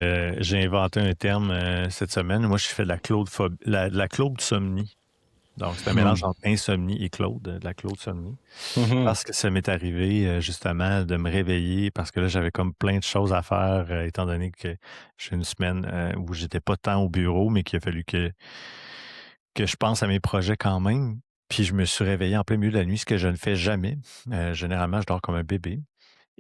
J'ai inventé un terme cette semaine. Moi, je fais de la claude-somnie. Donc, c'est un mélange Hmm. entre insomnie et claude, de la claude-somnie. Mhm. Parce que ça m'est arrivé justement de me réveiller parce que là, j'avais comme plein de choses à faire, étant donné que j'ai une semaine où j'étais pas tant au bureau, mais qu'il a fallu que je pense à mes projets quand même. Puis je me suis réveillé en plein milieu de la nuit, ce que je ne fais jamais. Généralement, je dors comme un bébé.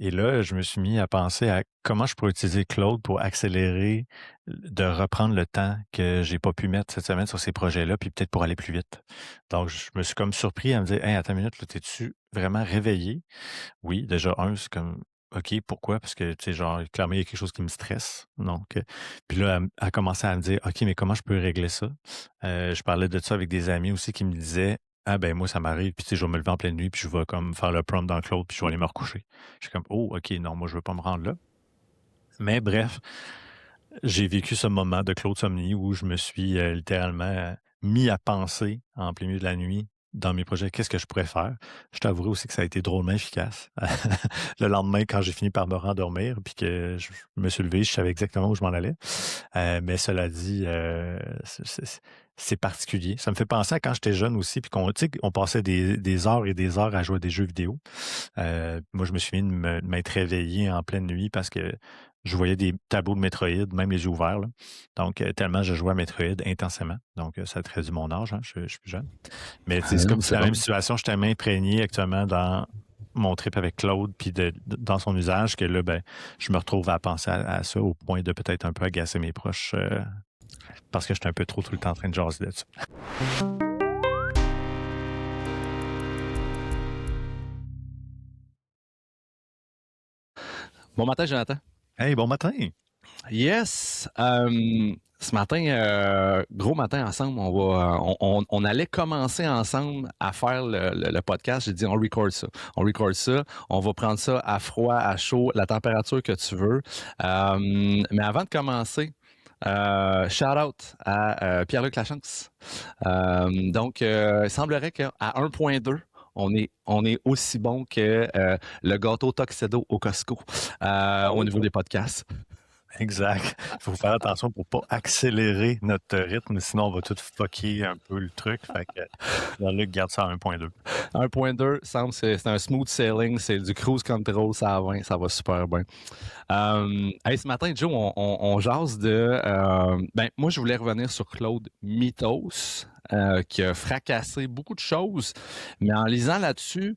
Et là, je me suis mis à penser à comment je pourrais utiliser Claude pour accélérer, de reprendre le temps que j'ai pas pu mettre cette semaine sur ces projets-là, puis peut-être pour aller plus vite. Donc, je me suis comme surpris à me dire, hey, attends une minute, là, t'es-tu vraiment réveillé? Oui, déjà, c'est comme, OK, pourquoi? Parce que, tu sais, genre, clairement, il y a quelque chose qui me stresse. Donc, puis là, elle commencé à me dire, OK, mais comment je peux régler ça? Je parlais de ça avec des amis aussi qui me disaient, ah ben moi, ça m'arrive, puis tu sais, je vais me lever en pleine nuit, puis je vais comme faire le prompt dans Claude, puis je vais aller me recoucher. Je suis comme, oh, OK, non, moi, je veux pas me rendre là. Mais bref, j'ai vécu ce moment de Claude Somni où je me suis littéralement mis à penser en plein milieu de la nuit dans mes projets, qu'est-ce que je pourrais faire. Je t'avouerai aussi que ça a été drôlement efficace. Le lendemain, quand j'ai fini par me rendormir, puis que je me suis levé, je savais exactement où je m'en allais. Mais cela dit, c'est particulier. Ça me fait penser à quand j'étais jeune aussi, puis qu'on, tu sais, on passait des heures et des heures à jouer à des jeux vidéo. Moi, je me suis mis de m'être réveillé en pleine nuit parce que je voyais des tableaux de Metroid, même les yeux ouverts, là. Donc, tellement je jouais à Metroid intensément. Donc, ça trahit mon âge, hein, je suis plus jeune. Mais tu sais, Ah c'est non, comme si c'est la bon. même situation, je suis tellement imprégné actuellement dans mon trip avec Claude, puis dans son usage, que là, ben, je me retrouve à penser à ça au point de peut-être un peu agacer mes proches parce que j'étais un peu trop tout le temps en train de jaser là-dessus. Bon matin, Jonathan. Hey, bon matin! Yes. Ce matin, gros matin ensemble, on allait commencer ensemble à faire le podcast. J'ai dit, on record ça. On record ça. On va prendre ça à froid, à chaud, la température que tu veux. Mais avant de commencer, shout out à Pierre-Luc Lachance. Il semblerait qu'à 1.2, on est aussi bon que le gâteau Tuxedo au Costco Ah au oui? niveau des podcasts. Exact. Il faut faire attention pour pas accélérer notre rythme, sinon on va tout fucker un peu le truc. Fait que Jean-Luc garde ça à 1.2. 1.2 semble c'est un smooth sailing, c'est du cruise control, ça va, ça va super bien. Hey, ce matin, Joe, on jase de. Moi, je voulais revenir sur Claude Mythos, qui a fracassé beaucoup de choses, mais en lisant là-dessus,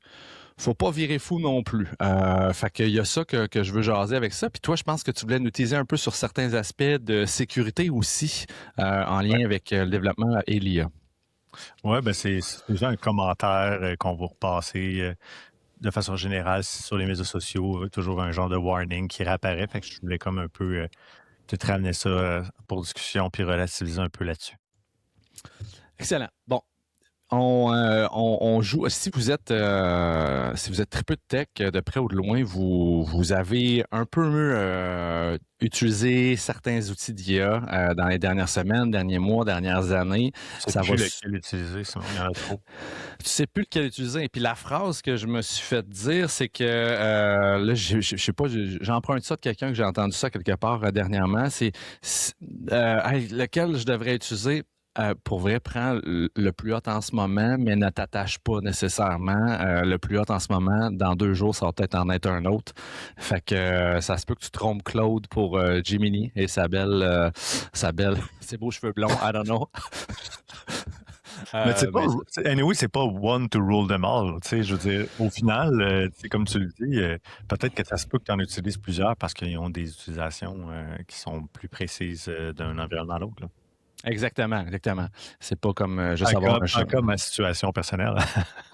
faut pas virer fou non plus. Fait qu'il y a ça que je veux jaser avec ça. Puis toi, je pense que tu voulais nous teaser un peu sur certains aspects de sécurité aussi, en Ouais, lien avec le développement et l'IA. ouais, ben c'est déjà un commentaire qu'on va repasser de façon générale sur les réseaux sociaux, toujours un genre de warning qui réapparaît. Fait que je voulais comme un peu peut-être ramener ça pour discussion puis relativiser un peu là-dessus. Excellent. Bon, on joue. Si vous êtes très peu de tech, de près ou de loin, vous avez un peu utilisé certains outils d'IA dans les dernières semaines, derniers mois, dernières années. Je sais Ça va. plus lequel utiliser, sinon il y en a trop. Tu sais plus lequel utiliser. Et puis la phrase que je me suis fait dire, c'est que là, je sais pas, j'emprunte ça de quelqu'un que j'ai entendu ça quelque part dernièrement. Hey, lequel je devrais utiliser. Pour vrai, prends le plus hot en ce moment, mais ne t'attache pas nécessairement. Le plus hot en ce moment, dans 2 jours, ça va peut-être en être un autre. Fait que ça se peut que tu trompes Claude pour Jiminy et sa belle, ses beaux cheveux blonds, I don't know. Mais c'est pas, Mais anyway, c'est pas one to rule them all. Tu sais, je veux dire, au final, tu sais, comme tu le dis, peut-être que ça se peut que tu en utilises plusieurs parce qu'ils ont des utilisations qui sont plus précises d'un environnement à l'autre, là. exactement, exactement. C'est pas comme juste En avoir cas, un en chat. cas, ma situation personnelle.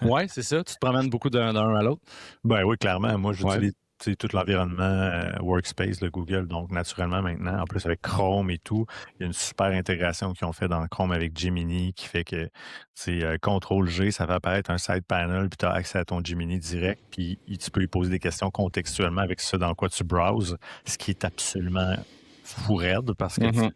Ouais, c'est ça. Tu te promènes beaucoup d'un à l'autre. Ben oui, clairement. Moi, Ouais. j'utilise tu sais, tout l'environnement Workspace de Google, donc naturellement maintenant, en plus avec Chrome et tout, il y a une super intégration qu'ils ont fait dans Chrome avec Gemini qui fait que c'est CTRL-G, ça va apparaître un side panel, puis tu as accès à ton Gemini direct, puis tu peux lui poser des questions contextuellement avec ce dans quoi tu browses, ce qui est absolument fou raide parce que Mhm.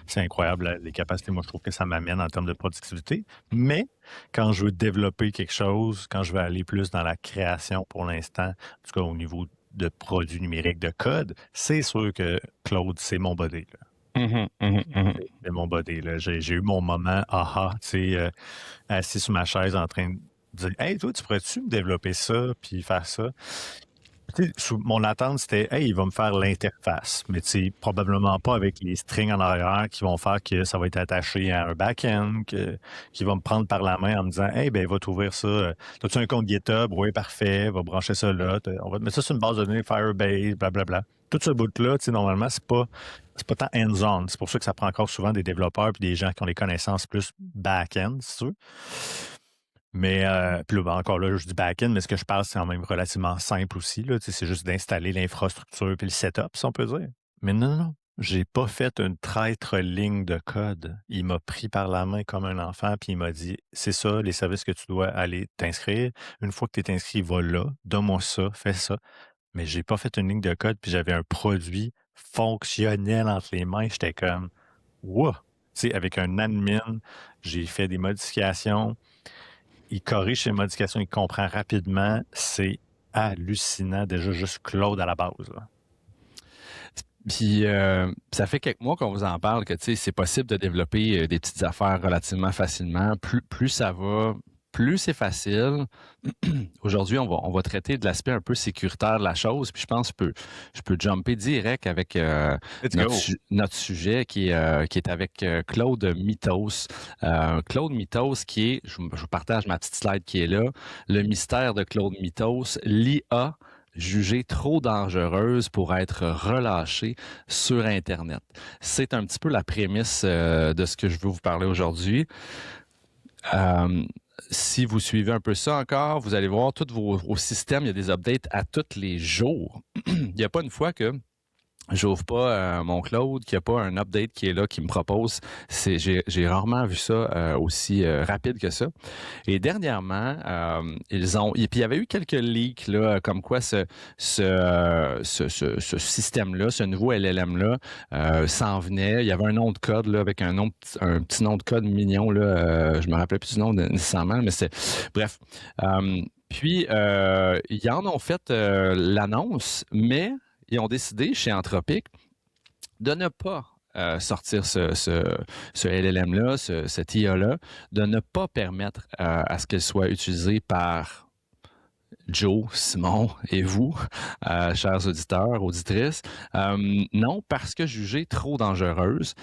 c'est incroyable les capacités, moi je trouve que ça m'amène en termes de productivité, mais quand je veux développer quelque chose, quand je veux aller plus dans la création pour l'instant, en tout cas au niveau de produits numériques, de code, c'est sûr que Claude, c'est mon body. Là. C'est mon body. Là. J'ai eu mon moment, tu sais, assis sur ma chaise en train de dire Hey, toi, tu pourrais-tu me développer ça puis faire ça? Tu sais, mon attente, c'était Hey, il va me faire l'interface, mais tu sais, probablement pas avec les strings en arrière qui vont faire que ça va être attaché à un back-end, qui va me prendre par la main en me disant Hey, ben, va t'ouvrir ça. T'as-tu un compte GitHub? Oui, parfait, va brancher ça là. On va te mettre ça sur une base de données Firebase, blablabla. Tout ce bout-là, tu sais, normalement, c'est pas tant hands-on. C'est pour ça que ça prend encore souvent des développeurs puis des gens qui ont des connaissances plus back-end, si tu veux. Mais puis là, encore là, je dis back-end, mais ce que je parle, c'est quand même relativement simple aussi. Là, c'est juste d'installer l'infrastructure puis le setup, si on peut dire. Mais non, j'ai pas fait une traître ligne de code. Il m'a pris par la main comme un enfant, puis il m'a dit c'est ça, les services que tu dois aller t'inscrire. Une fois que tu es inscrit, va là, donne-moi ça, fais ça. Mais j'ai pas fait une ligne de code, puis j'avais un produit fonctionnel entre les mains. J'étais comme wow! Tu sais, avec un admin, j'ai fait des modifications. Il corrige ses modifications, il comprend rapidement. C'est hallucinant, déjà, juste Claude à la base. Là. Puis, ça fait quelques mois qu'on vous en parle que, tu sais, c'est possible de développer des petites affaires relativement facilement. Plus ça va, plus c'est facile. Aujourd'hui, on va traiter de l'aspect un peu sécuritaire de la chose. Puis je pense que je peux jumper direct avec notre sujet qui est avec Claude Mythos. Claude Mythos qui est, je vous partage ma petite slide qui est là, le mystère de Claude Mythos, l'IA jugée trop dangereuse pour être relâchée sur Internet. C'est un petit peu la prémisse de ce que je veux vous parler aujourd'hui. Si vous suivez un peu ça encore, vous allez voir tous vos systèmes, il y a des updates à tous les jours. Il n'y a pas une fois que j'ouvre pas mon Claude, qu'il n'y a pas un update qui est là, qui me propose. J'ai rarement vu ça aussi rapide que ça. Et dernièrement, et puis il y avait eu quelques leaks là, comme quoi ce système-là, ce nouveau LLM-là, s'en venait. Il y avait un nom de code là, avec un petit nom de code mignon. Là, je me rappelais plus du nom nécessairement, mais c'est bref. Puis ils en ont fait l'annonce, mais ils ont décidé chez Anthropic de ne pas sortir ce LLM-là, cette IA-là, de ne pas permettre à ce qu'elle soit utilisée par Joe, Simon et vous, chers auditeurs, auditrices. Non, parce que jugée trop dangereuse.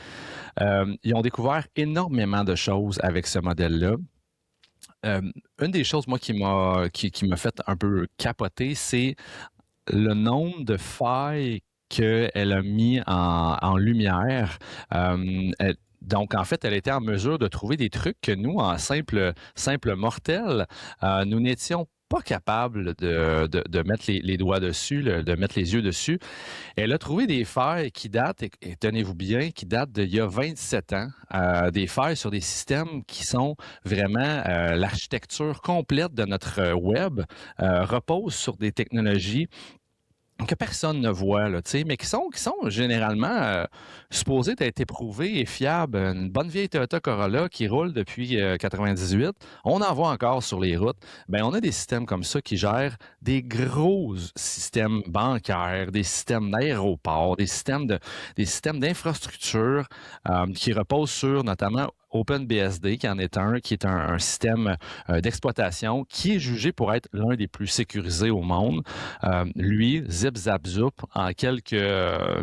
Ils ont découvert énormément de choses avec ce modèle-là. Une des choses, moi, qui m'a fait un peu capoter, c'est le nombre de failles qu'elle a mis en lumière. Donc, en fait, elle était en mesure de trouver des trucs que nous, en simple mortels, nous n'étions pas capables de mettre les doigts dessus, de mettre les yeux dessus. Elle a trouvé des failles qui datent, et tenez-vous bien, qui datent d'il y a 27 ans, des failles sur des systèmes qui sont vraiment l'architecture complète de notre web repose sur des technologies que personne ne voit, là, mais qui sont généralement supposées être éprouvées et fiables. Une bonne vieille Toyota Corolla qui roule depuis 98, on en voit encore sur les routes. Ben, on a des systèmes comme ça qui gèrent des gros systèmes bancaires, des systèmes d'aéroports, des systèmes d'infrastructure qui reposent sur notamment OpenBSD, qui en est qui est un système d'exploitation qui est jugé pour être l'un des plus sécurisés au monde. Lui, zip zap zoup, en quelques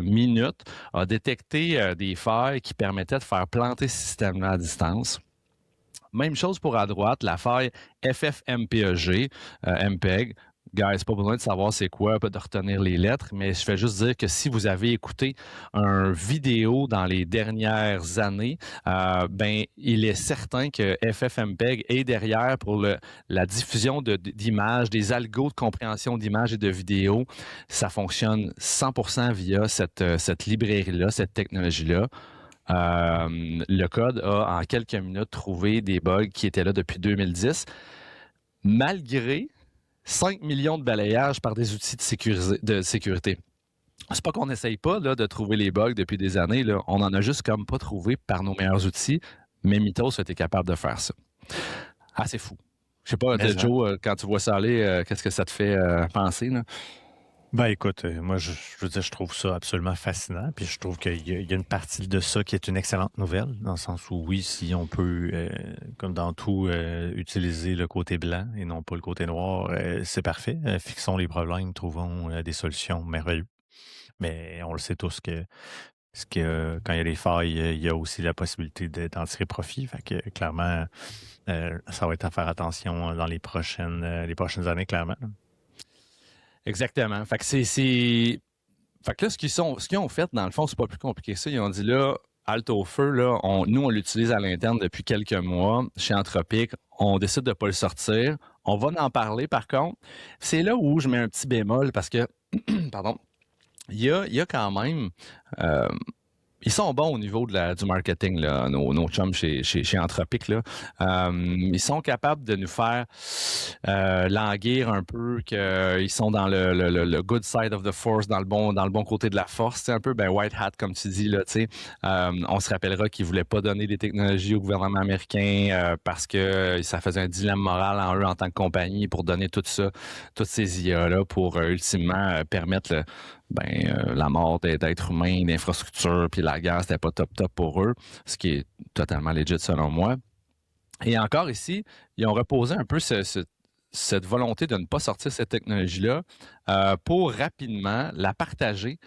minutes, a détecté des failles qui permettaient de faire planter ce système-là à distance. Même chose pour à droite, la faille FFmpeg, MPEG. Guys, pas besoin de savoir c'est quoi, pas de retenir les lettres, mais je vais juste dire que si vous avez écouté une vidéo dans les dernières années, ben il est certain que FFmpeg est derrière pour la diffusion d'images, des algos de compréhension d'images et de vidéos. Ça fonctionne 100% via cette librairie-là, cette technologie-là. Le code a en quelques minutes trouvé des bugs qui étaient là depuis 2010, malgré 5 millions de balayages par des outils de sécurité. C'est pas qu'on n'essaye pas là, de trouver les bugs depuis des années. Là. On en a juste comme pas trouvé par nos meilleurs outils, mais Mythos a été capable de faire ça. Ah, c'est fou. Je sais pas, Joe, quand tu vois ça aller, qu'est-ce que ça te fait penser? Là? Ben écoute, moi je veux dire, je trouve ça absolument fascinant, puis je trouve qu'il y a une partie de ça qui est une excellente nouvelle, dans le sens où oui, si on peut, comme dans tout, utiliser le côté blanc et non pas le côté noir, c'est parfait. Fixons les problèmes, trouvons des solutions merveilleuses. Mais on le sait tous que quand il y a des failles, il y a aussi la possibilité d'en tirer profit. Fait que clairement, ça va être à faire attention dans les prochaines années, clairement. Exactement. Fait que fait que là, ce qu'ils ont fait, dans le fond, c'est pas plus compliqué que ça. Ils ont dit là, halte au feu, là, nous, on l'utilise à l'interne depuis quelques mois chez Anthropic. On décide de pas le sortir. On va en parler, par contre. C'est là où je mets un petit bémol parce que, pardon, il y a quand même, euh, ils sont bons au niveau du marketing, là, nos chums chez Anthropic. Là. Ils sont capables de nous faire languir un peu, qu'ils sont dans le good side of the force, dans le bon côté de la force. C'est un peu white hat, comme tu dis. Là, on se rappellera qu'ils ne voulaient pas donner des technologies au gouvernement américain parce que ça faisait un dilemme moral en eux en tant que compagnie pour donner tout ça, toutes ces IA-là pour ultimement permettre la mort d'êtres humains, d'infrastructures, puis la guerre, c'était pas top pour eux, ce qui est totalement legit selon moi. Et encore ici, ils ont reposé un peu cette volonté de ne pas sortir cette technologie-là pour rapidement la partager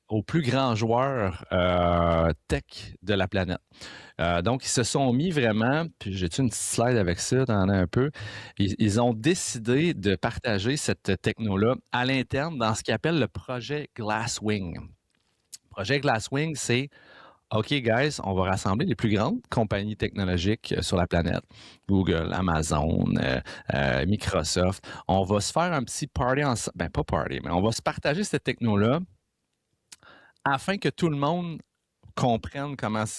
aux plus grands joueurs tech de la planète. Donc, ils se sont mis vraiment, puis j'ai-tu une petite slide avec ça, t'en as un peu, ils ont décidé de partager cette techno-là à l'interne dans ce qu'ils appellent le projet Glasswing. Le projet Glasswing, c'est OK, guys, on va rassembler les plus grandes compagnies technologiques sur la planète. Google, Amazon, Microsoft. On va se faire un petit party ensemble. Ben, pas party, mais on va se partager cette techno-là afin que tout le monde comprenne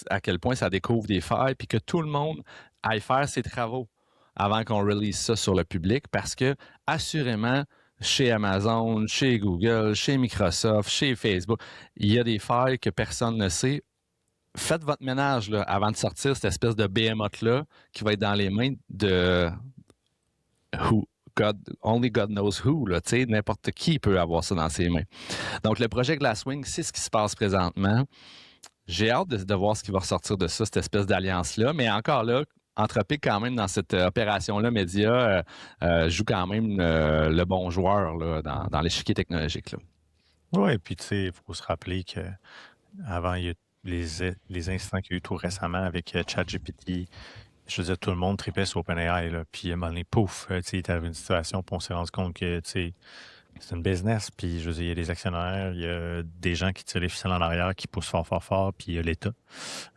à quel point ça découvre des failles, puis que tout le monde aille faire ses travaux avant qu'on release ça sur le public, parce que assurément, chez Amazon, chez Google, chez Microsoft, chez Facebook, il y a des failles que personne ne sait. Faites votre ménage là, avant de sortir cette espèce de behemoth-là qui va être dans les mains de only God knows who. Là, n'importe qui peut avoir ça dans ses mains. Donc, le projet Glasswing, c'est ce qui se passe présentement. J'ai hâte de voir ce qui va ressortir de ça, cette espèce d'alliance-là. Mais encore là, Anthropic, quand même, dans cette opération-là, média, joue quand même le bon joueur là, dans l'échiquier technologique. Oui, puis tu sais, il faut se rappeler que avant, il y a les instants qu'il y a eu tout récemment avec ChatGPT. Je veux dire, tout le monde tripait sur OpenAI, là, puis à un moment donné, pouf, tu sais, il est arrivé une situation, puis on s'est rendu compte que, tu sais, c'est une business, puis je veux dire, il y a des actionnaires, il y a des gens qui tirent les ficelles en arrière, qui poussent fort, fort, fort, puis il y a l'État,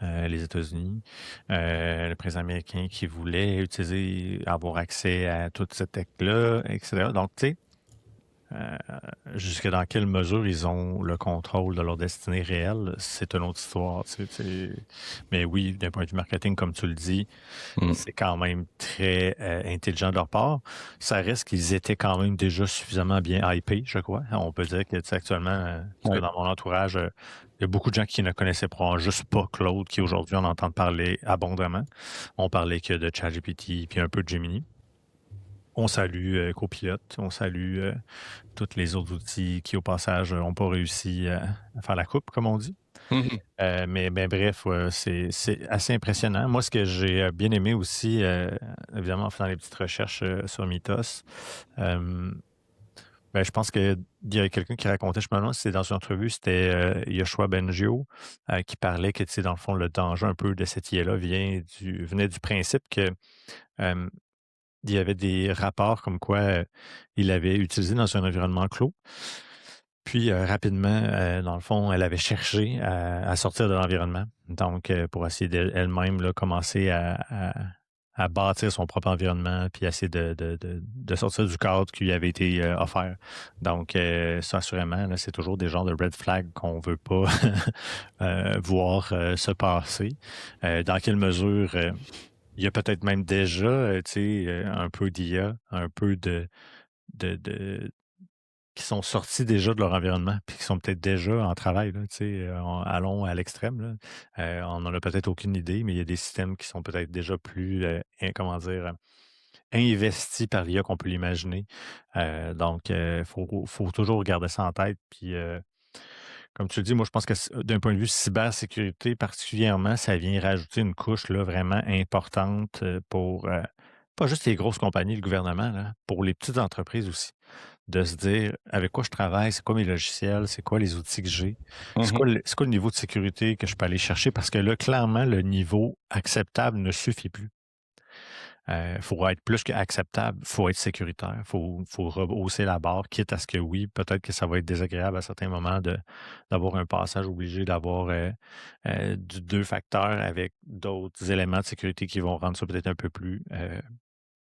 les États-Unis, le président américain qui voulait utiliser, avoir accès à toute cette tech-là, etc. Donc, tu sais, jusque dans quelle mesure ils ont le contrôle de leur destinée réelle, c'est une autre histoire. Mais oui, d'un point de vue marketing, comme tu le dis, c'est quand même très intelligent de leur part. Ça reste qu'ils étaient quand même déjà suffisamment bien hypés, je crois. On peut dire que actuellement, dans mon entourage, il y a beaucoup de gens qui ne connaissaient probablement juste pas Claude, qui aujourd'hui en entendent parler abondamment. On parlait que de ChatGPT puis un peu de Gemini. On salue Copilot, on salue tous les autres outils qui, au passage, n'ont pas réussi à faire la coupe, comme on dit. Mais bref, c'est assez impressionnant. Moi, ce que j'ai bien aimé aussi, évidemment, en faisant les petites recherches sur Mythos, je pense qu'il y a quelqu'un qui racontait, je me demande si c'était dans une entrevue, c'était Yoshua Bengio, qui parlait que, tu sais, dans le fond, le danger un peu de cette IA-là venait du principe que il y avait des rapports comme quoi il l'avait utilisé dans un environnement clos. Puis rapidement, dans le fond, elle avait cherché à sortir de l'environnement. Donc, pour essayer d'elle-même commencer à bâtir son propre environnement, puis essayer de sortir du cadre qui lui avait été offert. Donc, ça, assurément, là, c'est toujours des genres de red flags qu'on ne veut pas voir se passer. Dans quelle mesure il y a peut-être même déjà, un peu d'IA, un peu de qui sont sortis déjà de leur environnement, puis qui sont peut-être déjà en travail, là, allons à l'extrême, là. On n'en a peut-être aucune idée, mais il y a des systèmes qui sont peut-être déjà plus, comment dire, investi par l'IA qu'on peut l'imaginer. Donc, faut toujours garder ça en tête. Puis, comme tu le dis, moi, je pense que d'un point de vue cybersécurité particulièrement, ça vient rajouter une couche là, vraiment importante pour pas juste les grosses compagnies, le gouvernement, là, pour les petites entreprises aussi. De se dire avec quoi je travaille, c'est quoi mes logiciels, c'est quoi les outils que j'ai, Mhm. c'est quoi le niveau de sécurité que je peux aller chercher, parce que là, clairement, le niveau acceptable ne suffit plus. Faut être plus qu'acceptable, faut être sécuritaire, faut rehausser la barre, quitte à ce que oui, peut-être que ça va être désagréable à certains moments d'avoir un passage obligé d'avoir du deux facteurs avec d'autres éléments de sécurité qui vont rendre ça peut-être un peu plus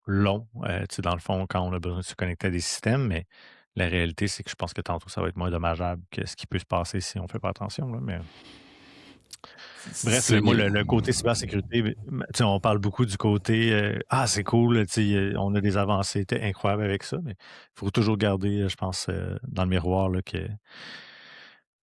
long, tu sais, dans le fond, quand on a besoin de se connecter à des systèmes, mais la réalité, c'est que je pense que tantôt, ça va être moins dommageable que ce qui peut se passer si on ne fait pas attention, là, mais bref, C'est moi, le côté cybersécurité, tu sais, on parle beaucoup du côté ah, c'est cool, tu sais, on a des avancées incroyables avec ça, mais il faut toujours garder, je pense, dans le miroir là, que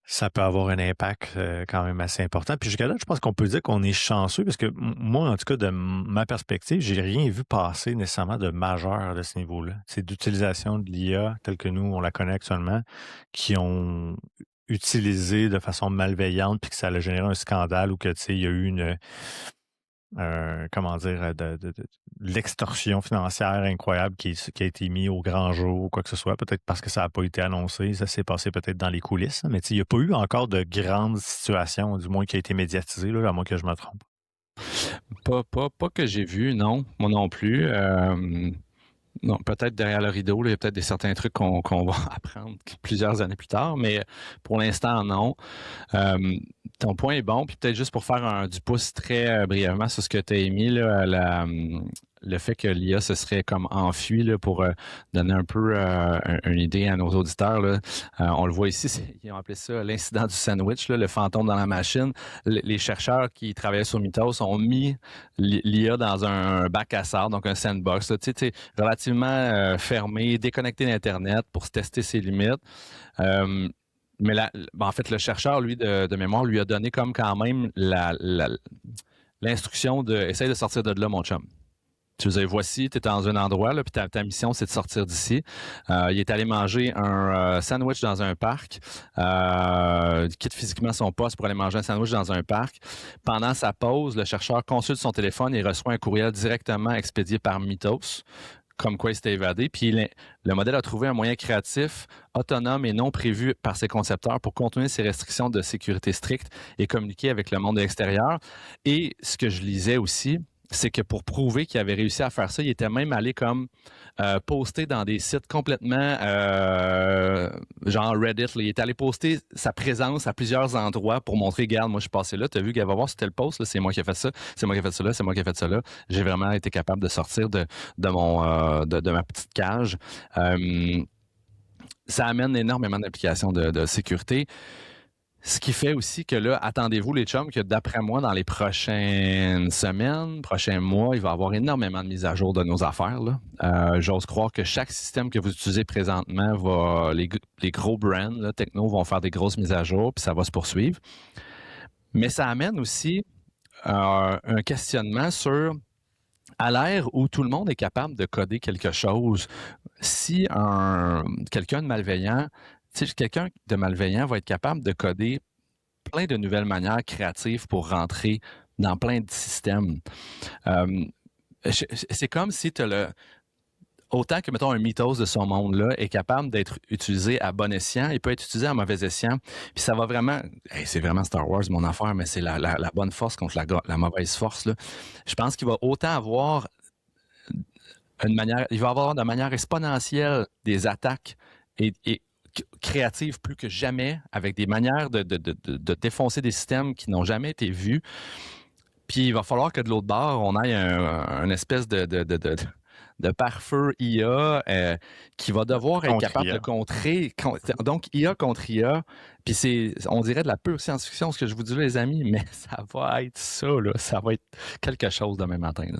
ça peut avoir un impact quand même assez important. Puis jusqu'à là, je pense qu'on peut dire qu'on est chanceux parce que moi, en tout cas, de ma perspective, j'ai rien vu passer nécessairement de majeur de ce niveau-là. C'est d'utilisation de l'IA telle que nous, on la connaît actuellement, qui ont utilisé de façon malveillante puis que ça a généré un scandale ou que, tu sais, il y a eu comment dire, de l'extorsion financière incroyable qui a été mis au grand jour ou quoi que ce soit. Peut-être parce que ça n'a pas été annoncé. Ça s'est passé peut-être dans les coulisses. Mais tu sais, il n'y a pas eu encore de grandes situations, du moins qui a été médiatisée, là, à moins que je me trompe. pas que j'ai vu, non, moi non plus. Non, peut-être derrière le rideau, là, il y a peut-être certains trucs qu'on va apprendre plusieurs années plus tard, mais pour l'instant, non. Ton point est bon, puis peut-être juste pour faire du pouce très brièvement sur ce que tu as émis, là, le fait que l'IA se serait comme enfui là, pour donner un peu une idée à nos auditeurs. Là. On le voit ici, ils ont appelé ça l'incident du sandwich, là, le fantôme dans la machine. Les chercheurs qui travaillaient sur Mythos ont mis l'IA dans un bac à sable, donc un sandbox, là, tu sais, relativement fermé, déconnecté d'Internet pour tester ses limites. Mais en fait, le chercheur, lui, de mémoire, lui a donné comme quand même l'instruction de essaye de sortir de là, mon chum. Tu disais, voici, tu es dans un endroit, là, puis ta mission, c'est de sortir d'ici. Il est allé manger un sandwich dans un parc. Il quitte physiquement son poste pour aller manger un sandwich dans un parc. Pendant sa pause, le chercheur consulte son téléphone et reçoit un courriel directement expédié par Mythos, comme quoi il s'était évadé. Puis le modèle a trouvé un moyen créatif, autonome et non prévu par ses concepteurs pour contourner ses restrictions de sécurité strictes et communiquer avec le monde extérieur. Et ce que je lisais aussi, c'est que pour prouver qu'il avait réussi à faire ça, il était même allé comme poster dans des sites complètement genre Reddit. Là. Il est allé poster sa présence à plusieurs endroits pour montrer, regarde, moi je suis passé là, tu as vu, va voir c'était le post, là, c'est moi qui ai fait ça, c'est moi qui ai fait ça là, c'est moi qui ai fait ça là. J'ai vraiment été capable de sortir de ma petite cage. Ça amène énormément d'applications de sécurité. Ce qui fait aussi que là, attendez-vous les chums, que d'après moi, dans les prochaines semaines, prochains mois, il va y avoir énormément de mises à jour de nos affaires. Là. J'ose croire que chaque système que vous utilisez présentement les gros brands, là, techno, vont faire des grosses mises à jour, puis ça va se poursuivre. Mais ça amène aussi un questionnement sur, à l'ère où tout le monde est capable de coder quelque chose, si quelqu'un de malveillant quelqu'un de malveillant va être capable de coder plein de nouvelles manières créatives pour rentrer dans plein de systèmes. C'est comme si tu autant que, mettons, un Mythos de son monde-là est capable d'être utilisé à bon escient, il peut être utilisé à mauvais escient. Puis ça va vraiment... c'est vraiment Star Wars, mon affaire, mais c'est la bonne force contre la mauvaise force. Là. Je pense qu'il va autant avoir il va avoir de manière exponentielle des attaques et créatives plus que jamais, avec des manières de défoncer des systèmes qui n'ont jamais été vus. Puis il va falloir que de l'autre bord, on ait une espèce de pare-feu IA qui va devoir être capable de contrer. Donc, IA contre IA. Puis on dirait de la pure science-fiction, ce que je vous dis là, les amis, mais ça va être ça, là. Ça va être quelque chose demain matin. Là,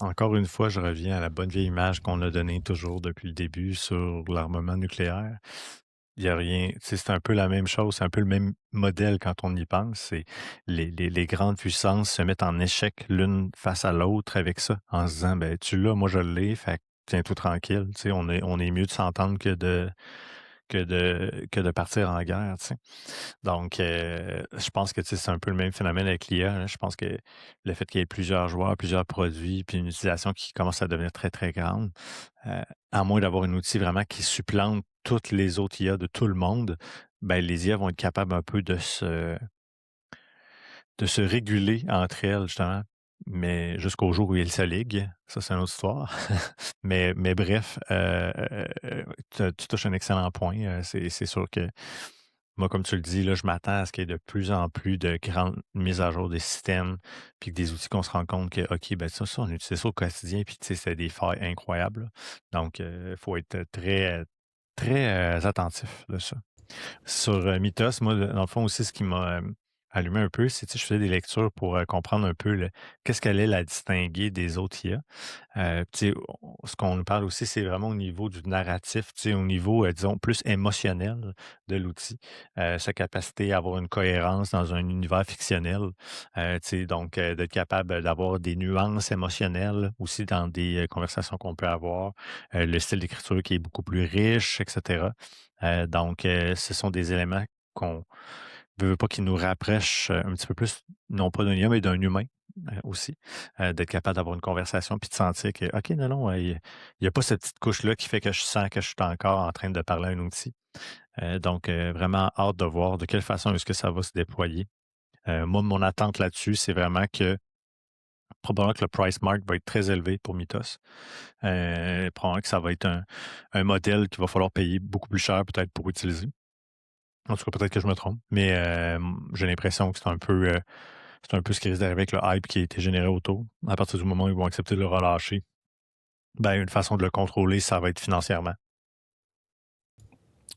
encore une fois, je reviens à la bonne vieille image qu'on a donnée toujours depuis le début sur l'armement nucléaire. il y a rien. C'est un peu la même chose, c'est un peu le même modèle quand on y pense. C'est les grandes puissances se mettent en échec l'une face à l'autre avec ça, en se disant, ben tu l'as, moi je l'ai, fait que tiens tout tranquille. On est mieux de s'entendre que de partir en guerre. Donc, je pense que c'est un peu le même phénomène avec l'IA. Hein. Je pense que le fait qu'il y ait plusieurs joueurs, plusieurs produits, puis une utilisation qui commence à devenir très, très grande, à moins d'avoir un outil vraiment qui supplante toutes les autres IA de tout le monde, ben, les IA vont être capables un peu de se réguler entre elles, justement, mais jusqu'au jour où elles se liguent. Ça, c'est une autre histoire. Mais bref, tu touches un excellent point. C'est sûr que moi, comme tu le dis, là, je m'attends à ce qu'il y ait de plus en plus de grandes mises à jour des systèmes, puis que des outils qu'on se rend compte que, OK, ben ça, on utilise ça au quotidien, puis tu sais, c'est des failles incroyables. Là. Donc, il faut être très, très attentif de ça. Sur Mythos, moi, dans le fond aussi, ce qui m'a allumé un peu, c'est que je faisais des lectures pour comprendre un peu qu'est-ce qu'elle est la distinguer des autres IA. Tu sais, ce qu'on nous parle aussi, c'est vraiment au niveau du narratif, tu sais, au niveau, disons, plus émotionnel de l'outil. Sa capacité à avoir une cohérence dans un univers fictionnel. Tu sais, donc, d'être capable d'avoir des nuances émotionnelles aussi dans des conversations qu'on peut avoir. Le style d'écriture qui est beaucoup plus riche, etc. Donc, ce sont des éléments qu'on ne veut pas qu'ils nous rapprochent un petit peu plus, non pas d'un IA, mais d'un humain aussi. D'être capable d'avoir une conversation puis de sentir que, OK, non, non, il n'y a pas cette petite couche-là qui fait que je sens que je suis encore en train de parler à un outil. Donc, vraiment hâte de voir de quelle façon est-ce que ça va se déployer. Moi, mon attente là-dessus, c'est vraiment que probablement que le price mark va être très élevé pour Mythos. Probablement que ça va être un modèle qu'il va falloir payer beaucoup plus cher peut-être pour utiliser. En tout cas, peut-être que je me trompe, mais j'ai l'impression que c'est un peu ce qui risque d'arriver avec le hype qui a été généré autour. À partir du moment où ils vont accepter de le relâcher, ben, une façon de le contrôler, ça va être financièrement.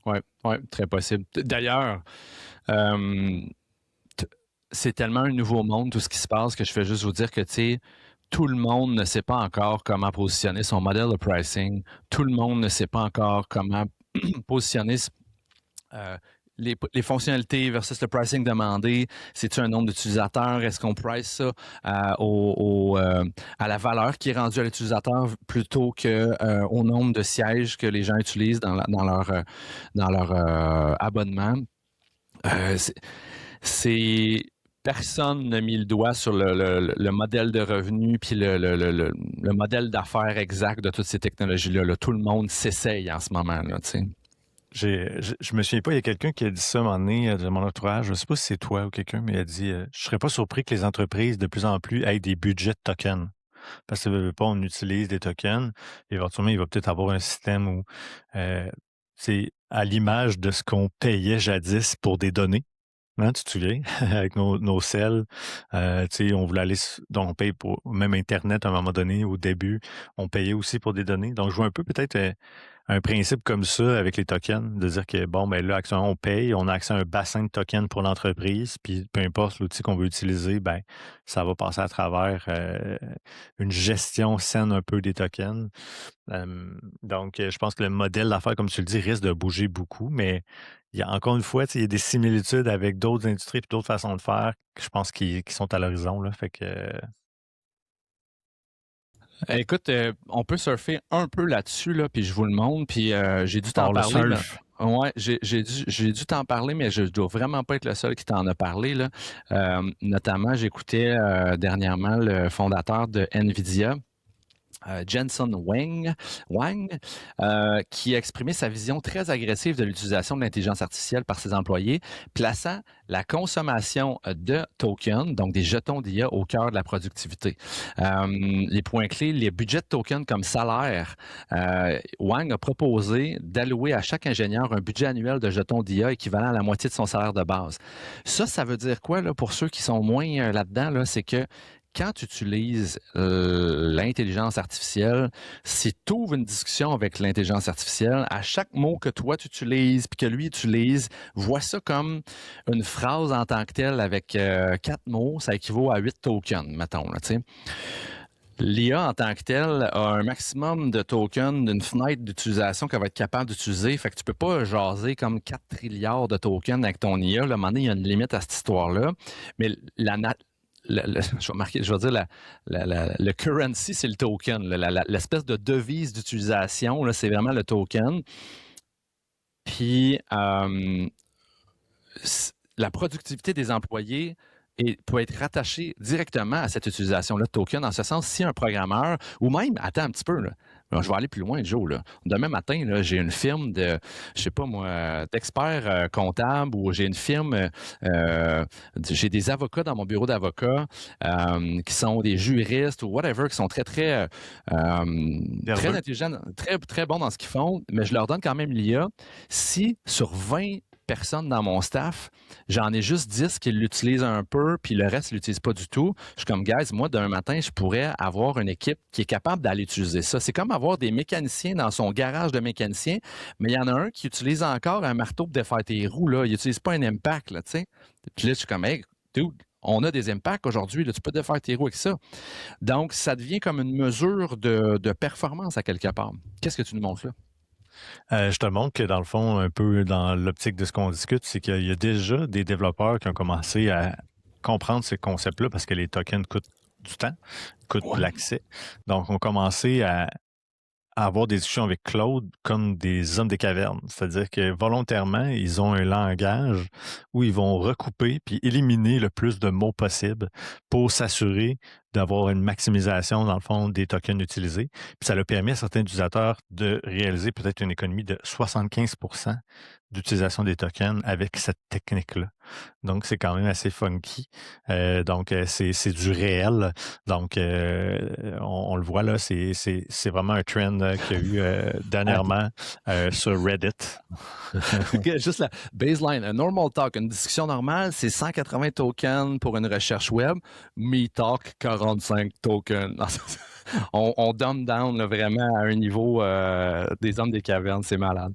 Oui, ouais, très possible. D'ailleurs, euh, c'est tellement un nouveau monde, tout ce qui se passe, que je fais juste vous dire que, tu sais, tout le monde ne sait pas encore comment positionner son modèle de pricing. Tout le monde ne sait pas encore comment positionner euh, les fonctionnalités versus le pricing demandé. C'est-tu un nombre d'utilisateurs? Est-ce qu'on price ça à la valeur qui est rendue à l'utilisateur plutôt qu'au nombre de sièges que les gens utilisent dans leur abonnement? C'est personne n'a mis le doigt sur le modèle de revenu puis le modèle d'affaires exact de toutes ces technologies-là. Là. Tout le monde s'essaye en ce moment. Là, Je me souviens pas, il y a quelqu'un qui a dit ça à un moment donné de mon entourage. Je sais pas si c'est toi ou quelqu'un, mais il a dit je serais pas surpris que les entreprises de plus en plus aient des budgets de tokens. Parce que veut pas, on utilise des tokens. Éventuellement, il va peut-être avoir un système où c'est à l'image de ce qu'on payait jadis pour des données. Hein, tu te souviens, avec nos celles, on voulait aller, donc on paye pour même Internet à un moment donné, au début, on payait aussi pour des données. Donc, je vois un peu peut-être un principe comme ça avec les tokens, de dire que, bon, ben là, actuellement, on paye, on a accès à un bassin de tokens pour l'entreprise, puis peu importe l'outil qu'on veut utiliser, ben ça va passer à travers une gestion saine un peu des tokens. Donc, je pense que le modèle d'affaires, comme tu le dis, risque de bouger beaucoup, mais il y a encore une fois, il y a des similitudes avec d'autres industries et d'autres façons de faire que je pense qui sont à l'horizon. Là, fait que, Écoute, on peut surfer un peu là-dessus, là, puis je vous le montre, puis j'ai dû t'en on le parler, mais surf. ouais, j'ai dû t'en parler, mais je dois vraiment pas être le seul qui t'en a parlé, là. Notamment, j'écoutais dernièrement le fondateur de NVIDIA, Jensen Wang, qui a exprimé sa vision très agressive de l'utilisation de l'intelligence artificielle par ses employés, plaçant la consommation de tokens, donc des jetons d'IA, au cœur de la productivité. Les points clés, les budgets de tokens comme salaire. Wang a proposé d'allouer à chaque ingénieur un budget annuel de jetons d'IA équivalent à la moitié de son salaire de base. Ça veut dire quoi là, pour ceux qui sont moins là-dedans? Là, c'est que quand tu utilises l'intelligence artificielle, si tu ouvres une discussion avec l'intelligence artificielle, à chaque mot que toi tu utilises puis que lui utilise, vois ça comme une phrase en tant que telle avec 4 mots, ça équivaut à 8 tokens, mettons. Là, L'IA en tant que telle a un maximum de tokens d'une fenêtre d'utilisation qu'elle va être capable d'utiliser. Fait que tu peux pas jaser comme 4 trilliards de tokens avec ton IA. Là, à un moment donné, il y a une limite à cette histoire-là. Mais je vais dire le currency, c'est le token. L'espèce de devise d'utilisation, là, c'est vraiment le token. Puis la productivité des employés peut être rattachée directement à cette utilisation-là de token. En ce sens, si un programmeur, ou même, attends un petit peu, là, je vais aller plus loin, Joe. Là. Demain matin, là, j'ai une firme de, je sais pas moi, d'experts comptables, ou j'ai une firme, j'ai des avocats dans mon bureau d'avocats qui sont des juristes ou whatever, qui sont très, très, très intelligents, très, très bons dans ce qu'ils font, mais je leur donne quand même l'IA. Si sur 20 personnes dans mon staff, j'en ai juste 10 qui l'utilisent un peu, puis le reste ne l'utilise pas du tout. Je suis comme, guys, moi, d'un matin, je pourrais avoir une équipe qui est capable d'aller utiliser ça. C'est comme avoir des mécaniciens dans son garage de mécaniciens, mais il y en a un qui utilise encore un marteau pour défaire tes roues, là. Il n'utilise pas un impact, là, tu sais. Puis là, je suis comme, hey, dude, on a des impacts aujourd'hui, là, tu peux défaire tes roues avec ça. Donc, ça devient comme une mesure de performance à quelque part. Qu'est-ce que tu nous montres là? Je te montre que dans le fond, un peu dans l'optique de ce qu'on discute, c'est qu'il y a déjà des développeurs qui ont commencé à comprendre ce concept-là parce que les tokens coûtent du temps, coûtent de l'accès. Donc, on a commencé à avoir des discussions avec Claude comme des hommes des cavernes. C'est-à-dire que volontairement, ils ont un langage où ils vont recouper puis éliminer le plus de mots possible pour s'assurer d'avoir une maximisation, dans le fond, des tokens utilisés. Puis ça a permis à certains utilisateurs de réaliser peut-être une économie de 75% d'utilisation des tokens avec cette technique-là. Donc, c'est quand même assez funky. Donc, c'est du réel. Donc, on le voit là, c'est vraiment un trend qu'il y a eu dernièrement sur Reddit. Juste la baseline, un normal talk, une discussion normale, c'est 180 tokens pour une recherche web. Me Talk, 45 tokens. On dumb down là, vraiment à un niveau des hommes des cavernes, c'est malade.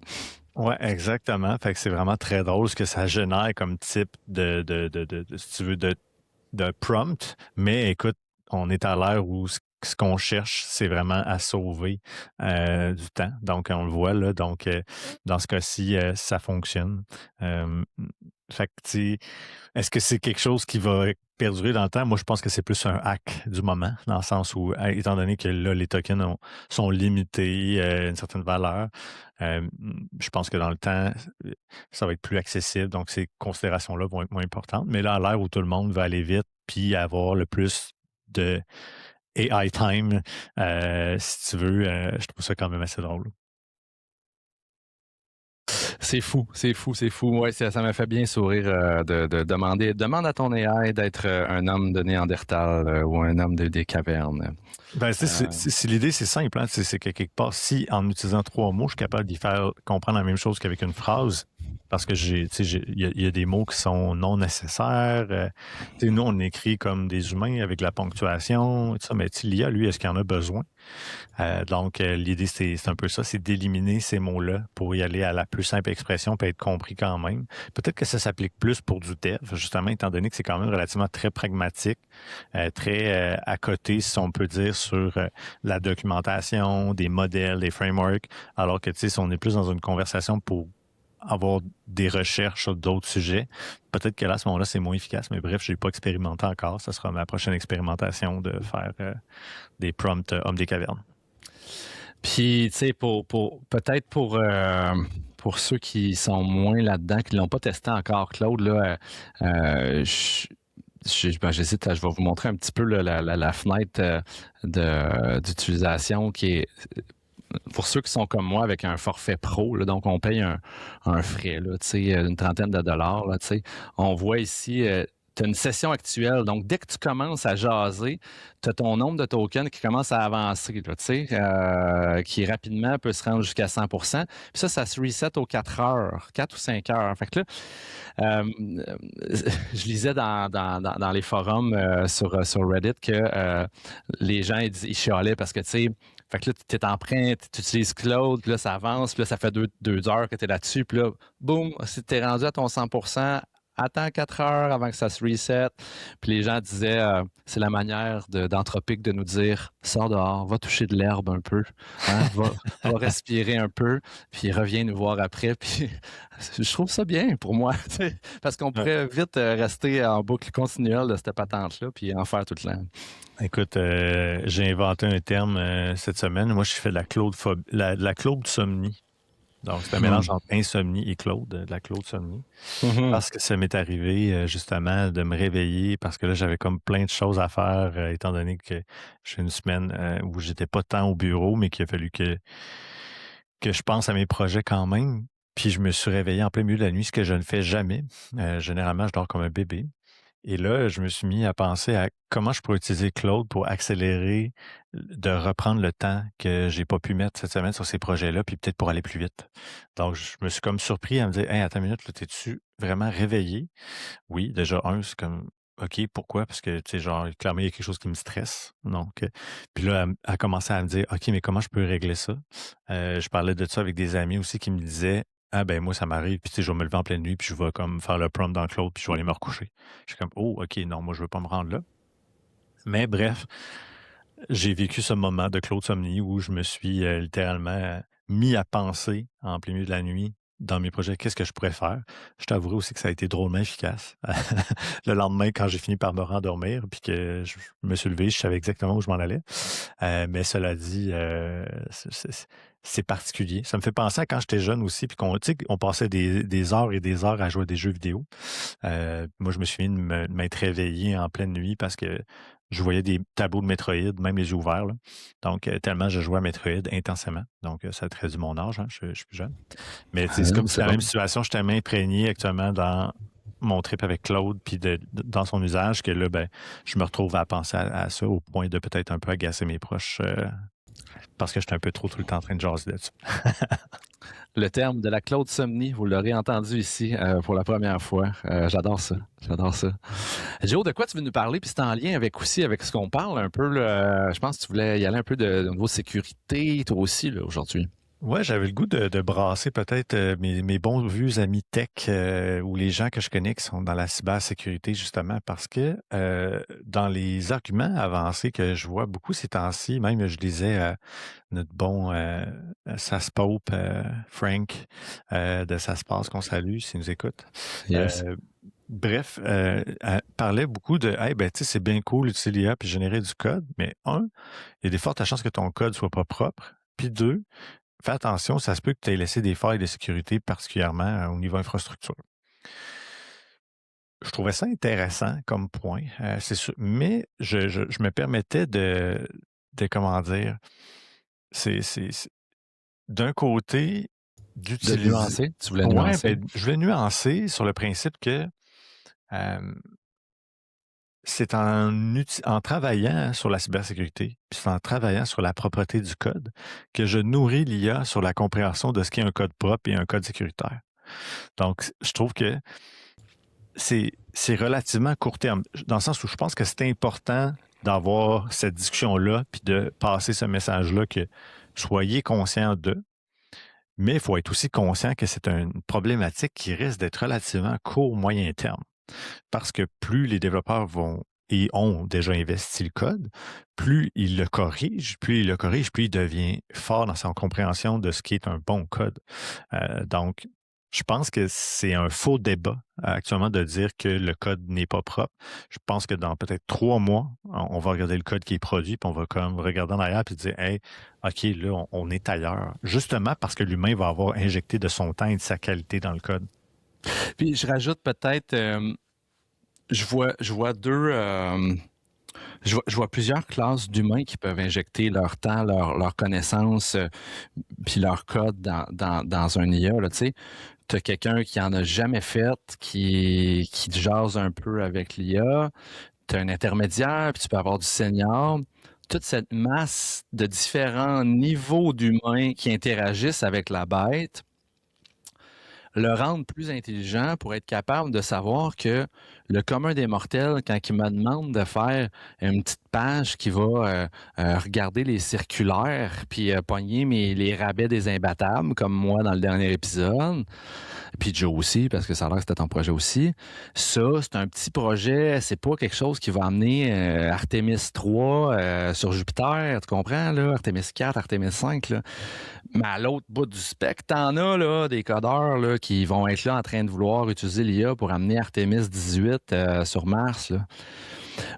Oui, exactement. Fait que c'est vraiment très drôle ce que ça génère comme type si tu veux, de prompt. Mais écoute, on est à l'ère où ce qu'on cherche, c'est vraiment à sauver du temps. Donc, on le voit là. Donc, dans ce cas-ci, ça fonctionne. Fait que, tu sais, est-ce que c'est quelque chose qui va perdurer dans le temps? Moi, je pense que c'est plus un hack du moment, dans le sens où, étant donné que là, les tokens sont limités à une certaine valeur, je pense que dans le temps, ça va être plus accessible. Donc, ces considérations-là vont être moins importantes. Mais là, à l'ère où tout le monde va aller vite puis avoir le plus de AI time, si tu veux, je trouve ça quand même assez drôle. C'est fou. Ouais, ça m'a fait bien sourire de demander. Demande à ton AI d'être un homme de Néandertal ou un homme des cavernes. Ben, l'idée, c'est simple. Hein? C'est que quelque part, si en utilisant 3 mots, je suis capable d'y faire comprendre la même chose qu'avec une phrase, parce que il y a des mots qui sont non nécessaires. Nous, on écrit comme des humains avec la ponctuation, tout ça, mais l'IA, lui, est-ce qu'il en a besoin? Donc, l'idée, c'est un peu ça, c'est d'éliminer ces mots-là pour y aller à la plus simple expression et être compris quand même. Peut-être que ça s'applique plus pour du dev, justement, étant donné que c'est quand même relativement très pragmatique, très à côté, si on peut dire, sur la documentation, des modèles, des frameworks, alors que, si on est plus dans une conversation pour avoir des recherches sur d'autres sujets, peut-être que là, à ce moment-là, c'est moins efficace. Mais bref, je n'ai pas expérimenté encore. Ça sera ma prochaine expérimentation de faire des prompts hommes des cavernes. Puis, tu sais, peut-être pour ceux qui sont moins là-dedans, qui ne l'ont pas testé encore, Claude, là, j'hésite, je vais vous montrer un petit peu là, la fenêtre d'utilisation qui est, pour ceux qui sont comme moi avec un forfait pro, là, donc on paye un frais, là, une trentaine de dollars. Là, on voit ici, tu as une session actuelle. Donc, dès que tu commences à jaser, tu as ton nombre de tokens qui commence à avancer, là, qui rapidement peut se rendre jusqu'à 100%. Puis ça se reset aux 4 heures, 4 ou 5 heures. Fait que là, je lisais dans les forums sur Reddit que les gens ils chialaient parce que, tu sais, fait que là, tu es en train, tu utilises Claude, puis là, ça avance, puis là, ça fait 2 heures que tu es là-dessus, puis là, boum, si tu es rendu à ton 100% attends 4 heures avant que ça se reset. Puis les gens disaient, c'est la manière d'Anthropic de nous dire, sors dehors, va toucher de l'herbe un peu, hein, va respirer un peu, puis reviens nous voir après. Puis je trouve ça bien pour moi, parce qu'on pourrait vite rester en boucle continuelle de cette patente-là, puis en faire tout le temps. Écoute, j'ai inventé un terme cette semaine. Moi, je fais de la claude-somnie. Donc, c'est un mélange entre insomnie et Claude, de la Claude-somnie. Parce que ça m'est arrivé justement de me réveiller parce que là, j'avais comme plein de choses à faire étant donné que j'ai une semaine où j'étais pas tant au bureau, mais qu'il a fallu que je pense à mes projets quand même. Puis je me suis réveillé en plein milieu de la nuit, ce que je ne fais jamais. Généralement, je dors comme un bébé. Et là, je me suis mis à penser à comment je pourrais utiliser Claude pour accélérer, de reprendre le temps que j'ai pas pu mettre cette semaine sur ces projets-là, puis peut-être pour aller plus vite. Donc, je me suis comme surpris à me dire, hey, attends une minute, là, t'es-tu vraiment réveillé? Oui, déjà, c'est comme, OK, pourquoi? Parce que, tu sais, genre, clairement, il y a quelque chose qui me stresse. Donc, puis là, elle a commencé à me dire, OK, mais comment je peux régler ça? Je parlais de ça avec des amis aussi qui me disaient, ah ben moi, ça m'arrive, puis tu sais, je vais me lever en pleine nuit, puis je vais comme faire le prompt dans Claude, puis je vais aller me recoucher. Je suis comme, oh, OK, non, moi, je veux pas me rendre là. Mais bref, j'ai vécu ce moment de Claude Somni où je me suis littéralement mis à penser en plein milieu de la nuit dans mes projets, qu'est-ce que je pourrais faire. Je t'avouerai aussi que ça a été drôlement efficace. Le lendemain, quand j'ai fini par me rendormir, puis que je me suis levé, je savais exactement où je m'en allais. Mais cela dit, c'est particulier. Ça me fait penser à quand j'étais jeune aussi, puis qu'on, tu sais, on passait des heures et des heures à jouer à des jeux vidéo. Moi, je me suis mis de m'être réveillé en pleine nuit parce que je voyais des tableaux de Metroid, même les yeux ouverts, là. Donc, tellement je jouais à Metroid intensément. Donc, ça traduit mon âge, hein, je suis plus jeune. Mais tu sais, c'est comme si la même situation, je suis tellement imprégné actuellement dans mon trip avec Claude, puis dans son usage, que là, ben, je me retrouve à penser à ça au point de peut-être un peu agacer mes proches parce que j'étais un peu trop tout le temps en train de jaser là-dessus. Le terme de la Claude-somnie, vous l'aurez entendu ici pour la première fois. J'adore ça. J'adore ça. Joe, de quoi tu veux nous parler? Puis c'est en lien avec ce qu'on parle un peu. Là, je pense que tu voulais y aller un peu de niveau sécurité, toi aussi, là, aujourd'hui. Ouais, j'avais le goût de brasser peut-être mes bons vieux amis tech ou les gens que je connais qui sont dans la cybersécurité, justement, parce que dans les arguments avancés que je vois beaucoup ces temps-ci, même je lisais notre bon SASPOP, Frank de SASPAS, qu'on salue s'il nous écoute. Yes. Bref, elle parlait beaucoup de hey, ben, tu sais, c'est bien cool d'utiliser l'IA puis générer du code, mais il y a des fortes chances que ton code soit pas propre. Puis deux, fais attention, ça se peut que tu aies laissé des failles de sécurité, particulièrement au niveau infrastructure. Je trouvais ça intéressant comme point, c'est sûr, mais je me permettais comment dire, c'est d'un côté De d'utiliser. nuancer, tu voulais Ouais, nuancer. ben, je vais nuancer sur le principe que c'est en travaillant sur la cybersécurité, puis c'est en travaillant sur la propreté du code, que je nourris l'IA sur la compréhension de ce qu'est un code propre et un code sécuritaire. Donc, je trouve que c'est relativement court terme, dans le sens où je pense que c'est important d'avoir cette discussion-là, puis de passer ce message-là que soyez conscients d'eux, mais il faut être aussi conscient que c'est une problématique qui risque d'être relativement court-moyen terme. Parce que plus les développeurs vont et ont déjà investi le code, plus ils le corrigent, plus il devient fort dans sa compréhension de ce qui est un bon code. Donc, je pense que c'est un faux débat actuellement de dire que le code n'est pas propre. Je pense que dans peut-être 3 mois, on va regarder le code qui est produit, puis on va comme regarder en arrière et dire hey, OK, là, on est ailleurs. Justement parce que l'humain va avoir injecté de son temps et de sa qualité dans le code. Puis je rajoute peut-être, je vois deux, je vois plusieurs classes d'humains qui peuvent injecter leur temps, leur connaissance, puis leur code dans un IA. Tu sais, tu as quelqu'un qui en a jamais fait, qui jase un peu avec l'IA. Tu as un intermédiaire, puis tu peux avoir du senior. Toute cette masse de différents niveaux d'humains qui interagissent avec la bête le rendre plus intelligent pour être capable de savoir que le commun des mortels, quand il me demande de faire une petite page qui va regarder les circulaires, puis pogner les rabais des imbattables, comme moi dans le dernier épisode, puis Joe aussi, parce que ça a l'air que c'était ton projet aussi. Ça, c'est un petit projet, c'est pas quelque chose qui va amener Artemis 3 sur Jupiter, tu comprends, là? Artemis 4, Artemis 5, là. Mais à l'autre bout du spectre, t'en as là, des codeurs là, qui vont être là en train de vouloir utiliser l'IA pour amener Artemis 18 sur Mars. Là.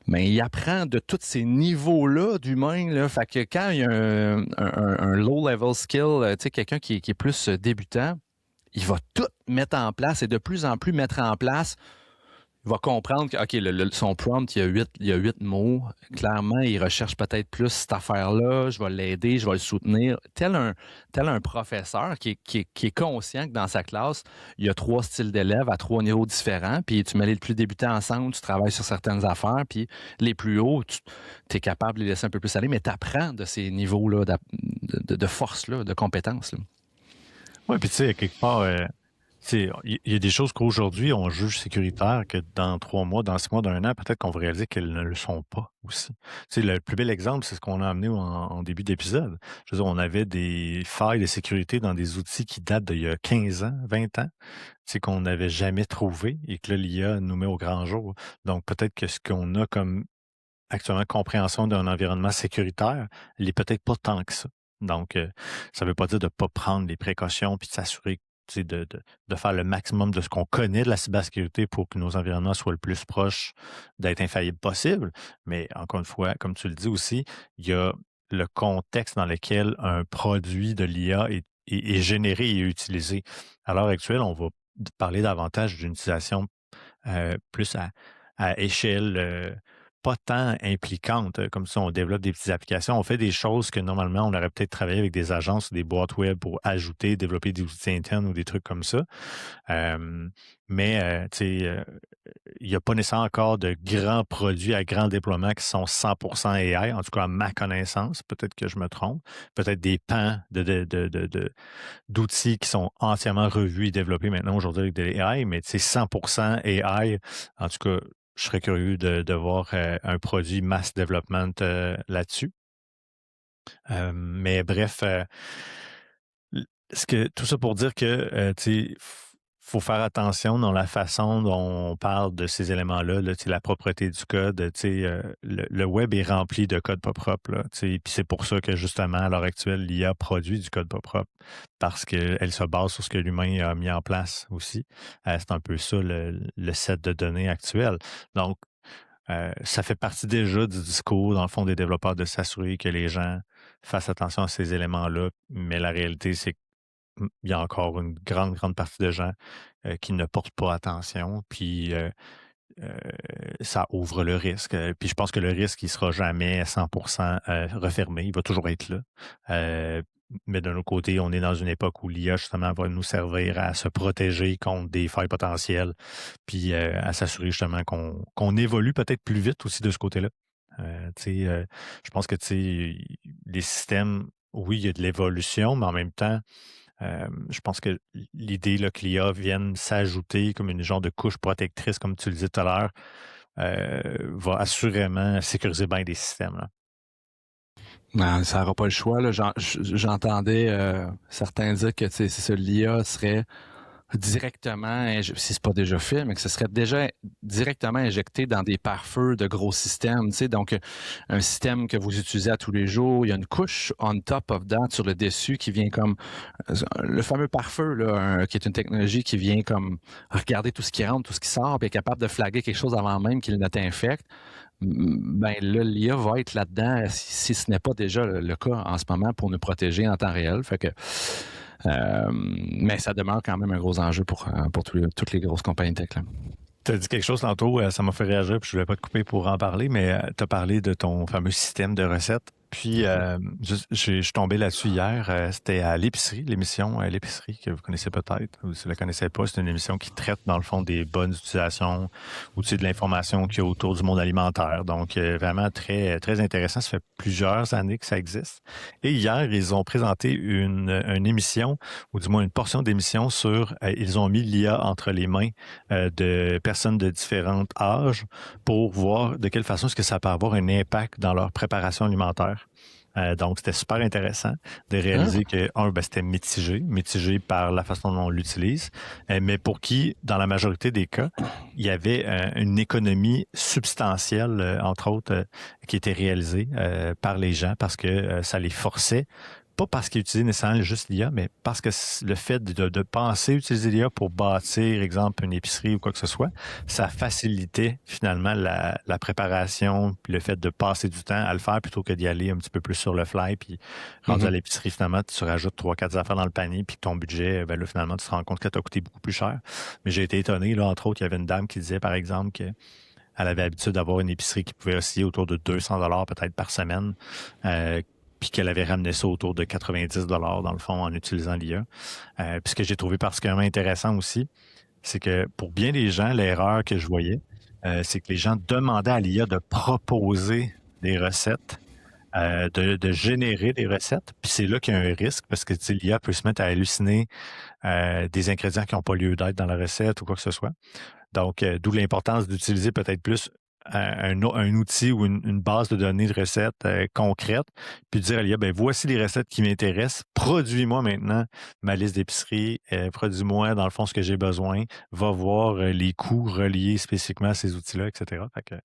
Mais il apprend de tous ces niveaux-là d'humain. Là, fait que quand il y a un low-level skill, quelqu'un qui est plus débutant, il va tout mettre en place et de plus en plus mettre en place. Il va comprendre que, OK, son prompt, il y a 8 mots. Clairement, il recherche peut-être plus cette affaire-là. Je vais l'aider, je vais le soutenir. Tel un professeur qui est conscient que dans sa classe, il y a 3 styles d'élèves à 3 niveaux différents. Puis tu mets les plus débutants ensemble, tu travailles sur certaines affaires. Puis les plus hauts, tu es capable de les laisser un peu plus aller, mais tu apprends de ces niveaux-là de force-là, de compétences. Oui, puis tu sais, quelque part, il y a des choses qu'aujourd'hui, on juge sécuritaires que dans 3 mois, dans 6 mois, dans 1 an, peut-être qu'on va réaliser qu'elles ne le sont pas aussi. Tu sais, le plus bel exemple, c'est ce qu'on a amené en début d'épisode. Je veux dire, on avait des failles de sécurité dans des outils qui datent d'il y a 15 ans, 20 ans, qu'on n'avait jamais trouvé et que là, l'IA nous met au grand jour. Donc, peut-être que ce qu'on a comme actuellement compréhension d'un environnement sécuritaire, elle est peut-être pas tant que ça. Donc, ça ne veut pas dire de ne pas prendre les précautions puis de s'assurer de faire le maximum de ce qu'on connaît de la cybersécurité pour que nos environnements soient le plus proches d'être infaillibles possible. Mais encore une fois, comme tu le dis aussi, il y a le contexte dans lequel un produit de l'IA est généré et utilisé. À l'heure actuelle, on va parler davantage d'une utilisation plus à échelle pas tant impliquante, comme ça on développe des petites applications. On fait des choses que normalement on aurait peut-être travaillé avec des agences ou des boîtes web pour ajouter, développer des outils internes ou des trucs comme ça. Mais tu sais, il n'y a pas nécessairement encore de grands produits à grand déploiement qui sont 100% AI, en tout cas à ma connaissance. Peut-être que je me trompe. Peut-être des pans d'outils qui sont entièrement revus et développés maintenant aujourd'hui avec de l'AI, mais c'est 100% AI. En tout cas, je serais curieux de voir un produit mass development là-dessus. Mais bref, tout ça pour dire que faut faire attention dans la façon dont on parle de ces éléments-là, là, la propreté du code. Le web est rempli de code pas propre. Là, puis c'est pour ça que justement, à l'heure actuelle, l'IA produit du code pas propre parce qu'elle se base sur ce que l'humain a mis en place aussi. C'est un peu ça le set de données actuel. Donc, ça fait partie déjà du discours, dans le fond, des développeurs de s'assurer que les gens fassent attention à ces éléments-là. Mais la réalité, c'est qu'il y a encore une grande, grande partie de gens qui ne portent pas attention. Puis ça ouvre le risque. Puis je pense que le risque, il ne sera jamais à 100% refermé. Il va toujours être là. Mais d'un autre côté, on est dans une époque où l'IA, justement, va nous servir à se protéger contre des failles potentielles, puis à s'assurer justement qu'on évolue peut-être plus vite aussi de ce côté-là. Je pense que les systèmes, oui, il y a de l'évolution, mais en même temps, je pense que l'idée là, que l'IA vienne s'ajouter comme une genre de couche protectrice, comme tu le disais tout à l'heure, va assurément sécuriser bien des systèmes. Là. Non, ça n'aura pas le choix. Là. J'entendais certains dire que c'est ça, l'IA serait directement, si c'est pas déjà fait, mais que ce serait déjà directement injecté dans des pare-feux de gros systèmes. Donc, un système que vous utilisez à tous les jours, il y a une couche on top of that sur le dessus qui vient comme le fameux pare-feu, là, qui est une technologie qui vient comme regarder tout ce qui rentre, tout ce qui sort, puis est capable de flaguer quelque chose avant même qu'il ne t'infecte. Ben là, l'IA va être là-dedans si ce n'est pas déjà le cas en ce moment pour nous protéger en temps réel. Fait que mais ça demeure quand même un gros enjeu pour toutes les grosses compagnies tech. Tu as dit quelque chose tantôt, ça m'a fait réagir, puis je ne voulais pas te couper pour en parler, mais tu as parlé de ton fameux système de recettes. Puis, je suis tombé là-dessus hier. C'était à l'épicerie, l'émission L'épicerie, que vous connaissez peut-être, ou si vous ne la connaissez pas. C'est une émission qui traite, dans le fond, des bonnes utilisations ou de l'information qu'il y a autour du monde alimentaire. Donc, vraiment très, très intéressant. Ça fait plusieurs années que ça existe. Et hier, ils ont présenté une émission, ou du moins une portion d'émission sur, ils ont mis l'IA entre les mains de personnes de différents âges pour voir de quelle façon est-ce que ça peut avoir un impact dans leur préparation alimentaire. Donc, c'était super intéressant de réaliser que, c'était mitigé par la façon dont on l'utilise, mais pour qui, dans la majorité des cas, il y avait une économie substantielle, entre autres, qui était réalisée par les gens parce que ça les forçait. Pas parce qu'ils utilisaient nécessairement juste l'IA, mais parce que le fait de penser utiliser l'IA pour bâtir, exemple, une épicerie ou quoi que ce soit, ça facilitait finalement la préparation, puis le fait de passer du temps à le faire plutôt que d'y aller un petit peu plus sur le fly, puis rendu à l'épicerie, finalement, tu rajoutes 3-4 affaires dans le panier, puis ton budget, ben là, finalement, tu te rends compte que ça t'a coûté beaucoup plus cher. Mais j'ai été étonné, là, entre autres, il y avait une dame qui disait, par exemple, que elle avait l'habitude d'avoir une épicerie qui pouvait osciller autour de 200 $ peut-être par semaine, puis qu'elle avait ramené ça autour de 90 $ dans le fond en utilisant l'IA. Puis ce que j'ai trouvé particulièrement intéressant aussi, c'est que pour bien des gens, l'erreur que je voyais, c'est que les gens demandaient à l'IA de proposer des recettes, de générer des recettes. Puis c'est là qu'il y a un risque parce que l'IA peut se mettre à halluciner des ingrédients qui n'ont pas lieu d'être dans la recette ou quoi que ce soit. Donc, d'où l'importance d'utiliser peut-être plus un outil ou une base de données de recettes concrètes, puis de dire à l'IA, ben voici les recettes qui m'intéressent, produis-moi maintenant ma liste d'épicerie, produis-moi dans le fond ce que j'ai besoin, va voir les coûts reliés spécifiquement à ces outils-là, etc. Fait que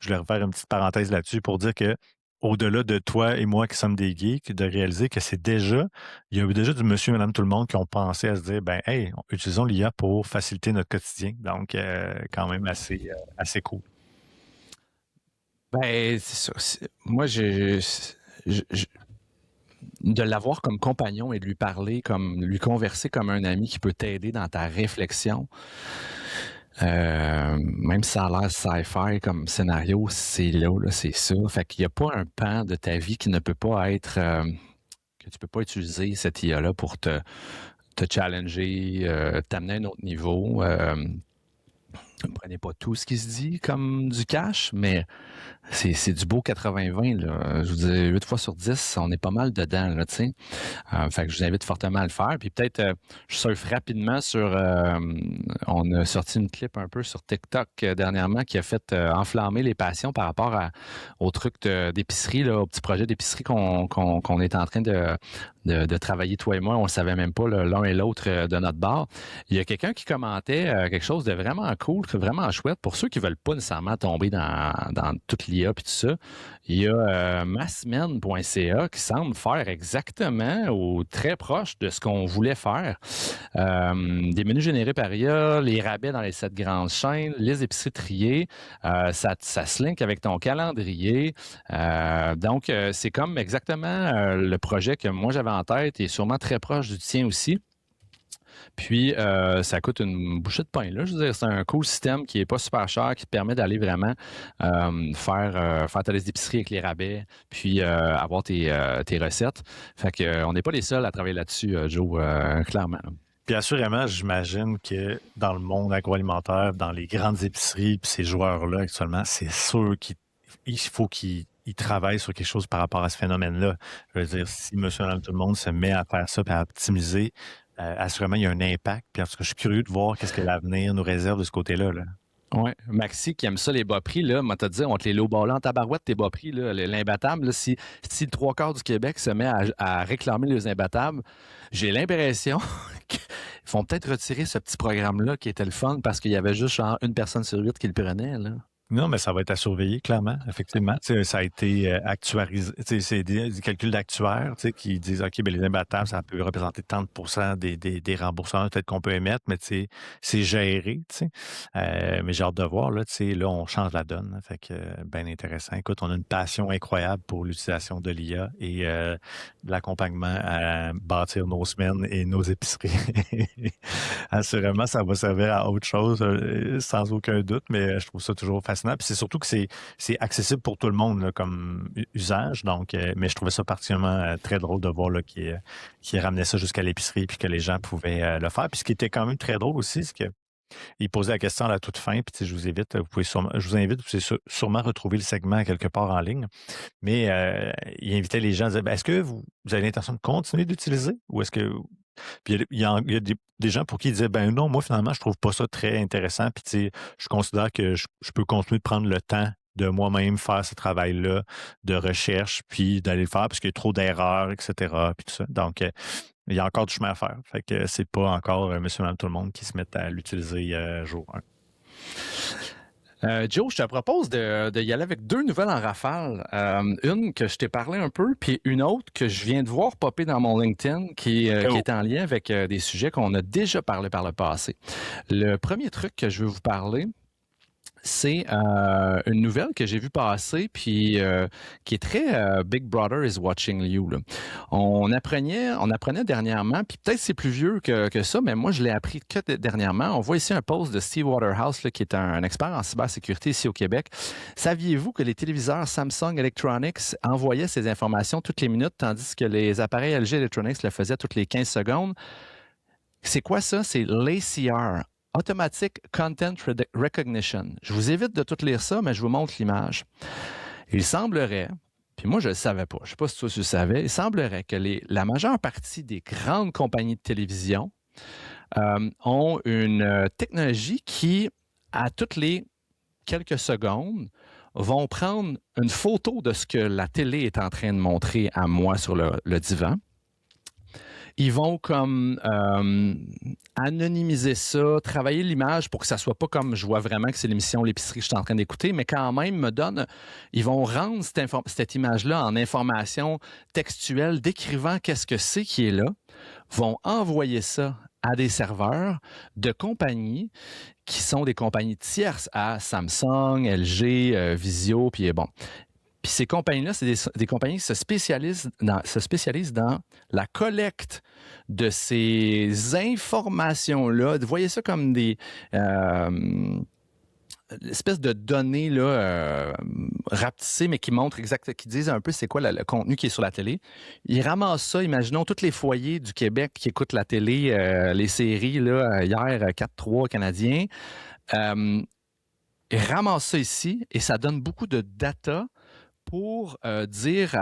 je voulais refaire une petite parenthèse là-dessus pour dire que au-delà de toi et moi qui sommes des geeks, de réaliser que il y a déjà du monsieur, madame, tout le monde qui ont pensé à se dire, ben, hey, utilisons l'IA pour faciliter notre quotidien. Donc, quand même assez cool. Ben, c'est ça. Moi, de l'avoir comme compagnon et de lui parler, comme lui converser comme un ami qui peut t'aider dans ta réflexion, même si ça a l'air sci-fi comme scénario, c'est là, c'est ça. Fait qu'il n'y a pas un pan de ta vie qui ne peut pas être, que tu peux pas utiliser cette IA-là pour te challenger, t'amener à un autre niveau. Ne prenez pas tout ce qui se dit comme du cash, mais c'est du beau 80-20, là. Je vous dis, 8 fois sur 10, on est pas mal dedans, là, tu sais. Fait que je vous invite fortement à le faire. Puis peut-être, je surfe rapidement sur... on a sorti une clip un peu sur TikTok dernièrement qui a fait enflammer les passions par rapport au truc d'épicerie, là, au petit projet d'épicerie qu'on est en train de travailler, toi et moi. On ne le savait même pas, là, l'un et l'autre de notre bar. Il y a quelqu'un qui commentait quelque chose de vraiment cool, vraiment chouette. Pour ceux qui ne veulent pas nécessairement tomber dans toute l'IA et tout ça, il y a massemaine.ca qui semble faire exactement ou très proche de ce qu'on voulait faire. Des menus générés par IA, les rabais dans les 7 grandes chaînes, les épiceries triées, ça se link avec ton calendrier. Donc, c'est comme exactement le projet que moi j'avais en tête et sûrement très proche du tien aussi. Puis, ça coûte une bouchée de pain, là. Je veux dire, c'est un cool système qui n'est pas super cher, qui te permet d'aller vraiment faire ta liste d'épicerie avec les rabais, puis avoir tes recettes. Fait qu'on n'est pas les seuls à travailler là-dessus, Joe, clairement. Puis assurément, j'imagine que dans le monde agroalimentaire, dans les grandes épiceries, puis ces joueurs-là actuellement, c'est sûr qu'il faut qu'ils travaillent sur quelque chose par rapport à ce phénomène-là. Je veux dire, si monsieur, madame, tout le monde se met à faire ça et à optimiser, assurément, il y a un impact. Puis en tout cas, je suis curieux de voir qu'est-ce que l'avenir nous réserve de ce côté-là, là. Oui, Maxi qui aime ça, les bas prix, là, moi, t'as dit, on te les lowballés en tabarouette, tes bas prix, là, l'imbattable, là, si le 3/4 du Québec se met à réclamer les imbattables, j'ai l'impression qu'ils vont peut-être retirer ce petit programme-là qui était le fun parce qu'il y avait juste genre une personne sur 8 qui le prenait, là. Non, mais ça va être à surveiller, clairement, effectivement. Ça a été actuarisé. C'est des calculs d'actuaires qui disent, OK, ben les imbattables, ça peut représenter 30% des remboursements peut-être qu'on peut émettre, mais c'est géré. Mais j'ai hâte de voir, là, on change la donne. Fait que, bien intéressant. Écoute, on a une passion incroyable pour l'utilisation de l'IA et de l'accompagnement à bâtir nos semaines et nos épiceries. Assurément, ça va servir à autre chose, sans aucun doute, mais je trouve ça toujours fascinant fascinant. Puis c'est surtout que c'est accessible pour tout le monde là, comme usage. Donc, mais je trouvais ça particulièrement très drôle de voir là, qu'il ramenait ça jusqu'à l'épicerie puis que les gens pouvaient le faire. Puis ce qui était quand même très drôle aussi, c'est que il posait la question à la toute fin, puis je vous invite, je vous invite, vous pouvez sûrement retrouver le segment quelque part en ligne, mais il invitait les gens à dire, est-ce que vous avez l'intention de continuer d'utiliser ou est-ce que... Puis il y a des gens pour qui ils disaient, ben non, moi finalement, je trouve pas ça très intéressant, puis je considère que je peux continuer de prendre le temps de moi-même faire ce travail-là de recherche, puis d'aller le faire parce qu'il y a trop d'erreurs, etc., puis tout ça. Donc, il y a encore du chemin à faire. Fait que c'est pas encore monsieur, madame, tout le monde qui se met à l'utiliser jour 1. Joe, je te propose de y aller avec 2 nouvelles en rafale. Une que je t'ai parlé un peu, puis une autre que je viens de voir popper dans mon LinkedIn qui est en lien avec des sujets qu'on a déjà parlé par le passé. Le premier truc que je veux vous parler, c'est une nouvelle que j'ai vue passer, puis qui est très Big Brother is watching you. Là. On apprenait dernièrement, puis peut-être c'est plus vieux que ça, mais moi je l'ai appris que dernièrement. On voit ici un post de Steve Waterhouse, là, qui est un expert en cybersécurité ici au Québec. Saviez-vous que les téléviseurs Samsung Electronics envoyaient ces informations toutes les minutes, tandis que les appareils LG Electronics le faisaient toutes les 15 secondes? C'est quoi ça? C'est l'ACR. Automatic Content Recognition. Je vous évite de tout lire ça, mais je vous montre l'image. Il semblerait, puis moi je ne le savais pas, je ne sais pas si toi tu le savais, il semblerait que la majeure partie des grandes compagnies de télévision ont une technologie qui, à toutes les quelques secondes, vont prendre une photo de ce que la télé est en train de montrer à moi sur le divan. Ils vont comme anonymiser ça, travailler l'image pour que ça soit pas comme je vois vraiment que c'est l'émission L'épicerie que je suis en train d'écouter, mais quand même ils vont rendre cette image-là en information textuelle, décrivant qu'est-ce que c'est qui est là, vont envoyer ça à des serveurs de compagnies qui sont des compagnies tierces à Samsung, LG, Vizio, puis bon. Puis ces compagnies-là, c'est des compagnies qui se spécialisent dans la collecte de ces informations-là. Vous voyez ça comme des espèces de données là, rapetissées, mais qui montrent qui disent un peu c'est quoi le contenu qui est sur la télé. Ils ramassent ça, imaginons tous les foyers du Québec qui écoutent la télé, les séries, là, hier, 4-3 Canadiens. Ils ramassent ça ici et ça donne beaucoup de data pour dire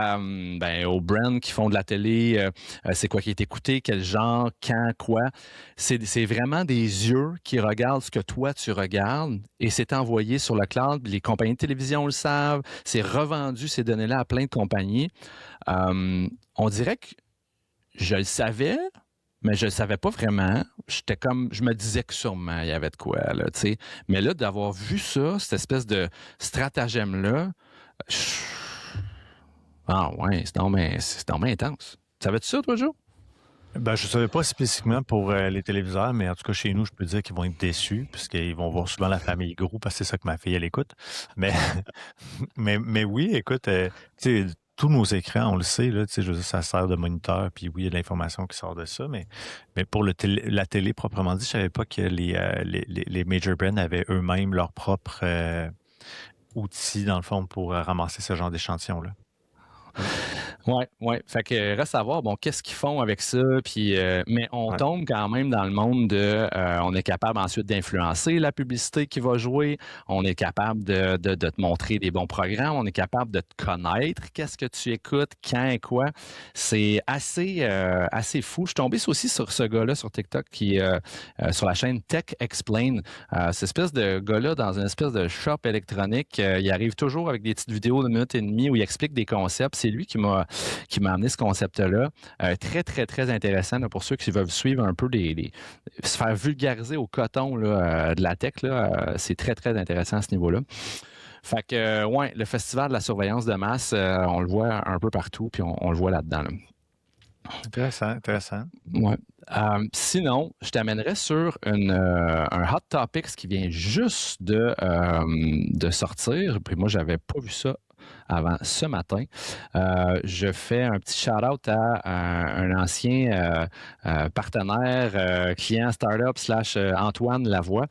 aux brands qui font de la télé, c'est quoi qui est écouté, quel genre, quand, quoi. C'est vraiment des yeux qui regardent ce que toi, tu regardes et c'est envoyé sur le cloud. Les compagnies de télévision le savent. C'est revendu, ces données-là, à plein de compagnies. On dirait que je le savais, mais je ne le savais pas vraiment. Je me disais que sûrement, il y avait de quoi, là, tu sais. Mais là, d'avoir vu ça, cette espèce de stratagème-là, ah ouais, c'est dommage intense. Savais-tu ça, toi, Joe? Ben, je ne savais pas spécifiquement pour les téléviseurs, mais en tout cas, chez nous, je peux dire qu'ils vont être déçus, puisqu'ils vont voir souvent la famille gros, parce que c'est ça que ma fille, elle écoute. Mais, mais oui, écoute, tu sais, tous nos écrans, on le sait, là, je veux dire, ça sert de moniteur, puis oui, il y a de l'information qui sort de ça, mais pour la télé proprement dit, je ne savais pas que les major brands avaient eux-mêmes leur propre outils, dans le fond, pour ramasser ce genre d'échantillons-là. Oui. Fait que reste à voir, bon, qu'est-ce qu'ils font avec ça, puis mais on tombe quand même dans le monde on est capable ensuite d'influencer la publicité qui va jouer, on est capable de te montrer des bons programmes, on est capable de te connaître, qu'est-ce que tu écoutes, quand et quoi. C'est assez fou. Je suis tombé aussi sur ce gars-là sur TikTok qui sur la chaîne Tech Explain. Cette espèce de gars-là dans une espèce de shop électronique, il arrive toujours avec des petites vidéos de 1 minute et demie où il explique des concepts. C'est lui qui m'a amené ce concept-là. Très, très, très intéressant là, pour ceux qui veulent suivre un peu se faire vulgariser au coton là, de la tech. Là, c'est très, très intéressant à ce niveau-là. Fait que, ouais, le festival de la surveillance de masse, on le voit un peu partout, puis on le voit là-dedans. Là. Intéressant. Ouais. Sinon, je t'amènerais sur un hot topic qui vient juste de sortir. Puis moi, j'avais pas vu ça avant ce matin. Je fais un petit shout-out à un ancien partenaire, client startup / Antoine Lavoie,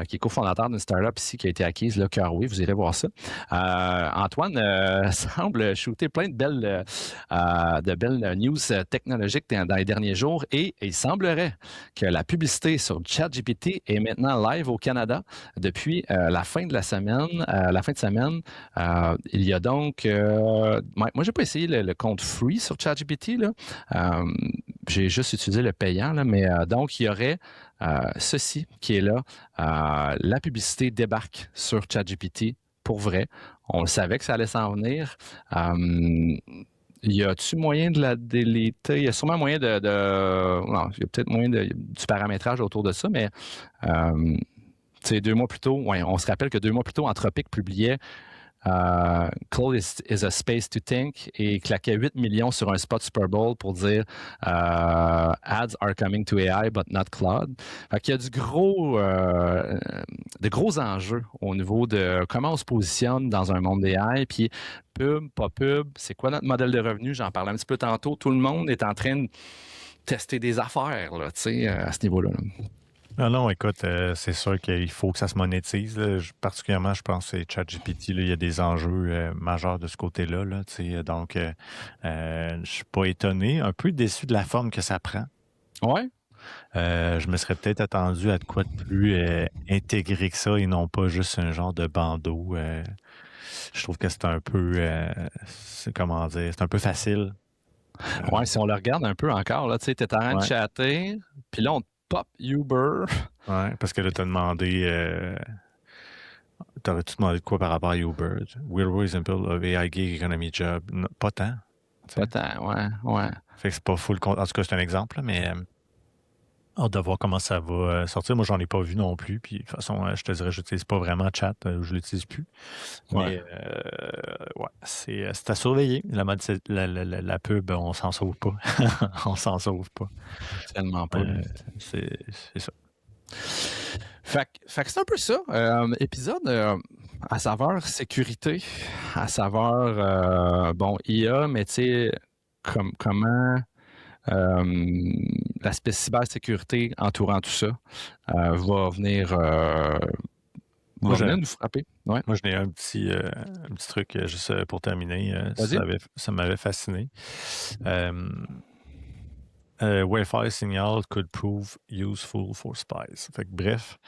qui est cofondateur d'une startup ici qui a été acquise, là, Cœurway, vous irez voir ça. Antoine semble shooter plein de belles news technologiques dans les derniers jours et il semblerait que la publicité sur ChatGPT est maintenant live au Canada depuis la fin de semaine. Il y a donc... moi, j'ai pas essayé le compte free sur ChatGPT, là. J'ai juste utilisé le payant, là, mais donc, il y aurait ceci qui est là. La publicité débarque sur ChatGPT pour vrai. On le savait que ça allait s'en venir. Y a-tu moyen de la déliter? Il y a sûrement moyen non, il y a peut-être moyen du paramétrage autour de ça, mais 2 mois plus tôt, ouais, on se rappelle que 2 mois plus tôt, Anthropic publiait Claude is a space to think et claquait 8 millions sur un spot Super Bowl pour dire ads are coming to AI but not Claude. Fait qu'il y a de gros enjeux au niveau de comment on se positionne dans un monde AI, puis pub, pas pub, c'est quoi notre modèle de revenu? J'en parlais un petit peu tantôt. Tout le monde est en train de tester des affaires là, à ce niveau-là. Non, écoute, c'est sûr qu'il faut que ça se monétise. Là. Particulièrement, je pense que c'est ChatGPT, il y a des enjeux majeurs de ce côté-là. Là, donc, je suis pas étonné, un peu déçu de la forme que ça prend. Ouais. Je me serais peut-être attendu à de quoi de plus intégré que ça et non pas juste un genre de bandeau. Je trouve que c'est un peu, c'est un peu facile. Ouais, si on le regarde un peu encore, là, tu sais, t'es en train de chatter, puis là, on pop Uber. Ouais, parce que là, t'as demandé... T'aurais-tu demandé de quoi par rapport à Uber? Real example of AI gig economy job. Non, pas tant. Pas tant, ouais. Fait que c'est pas full... En tout cas, c'est un exemple, là, mais hâte de voir comment ça va sortir. Moi, j'en ai pas vu non plus. Puis, de toute façon, je te dirais, j'utilise pas vraiment chat. Je l'utilise plus. Mais, ouais, c'est à surveiller. La pub, on s'en sauve pas. On s'en sauve pas. Tellement pas. C'est ça. Fait que c'est un peu ça. Épisode à saveur sécurité, à saveur, IA, mais tu sais, comment l'aspect cybersécurité entourant tout ça va venir nous frapper. Ouais. Moi, je n'ai un petit truc juste pour terminer. Ça m'avait fasciné. Wi-Fi signal could prove useful for spies. Fait que, bref,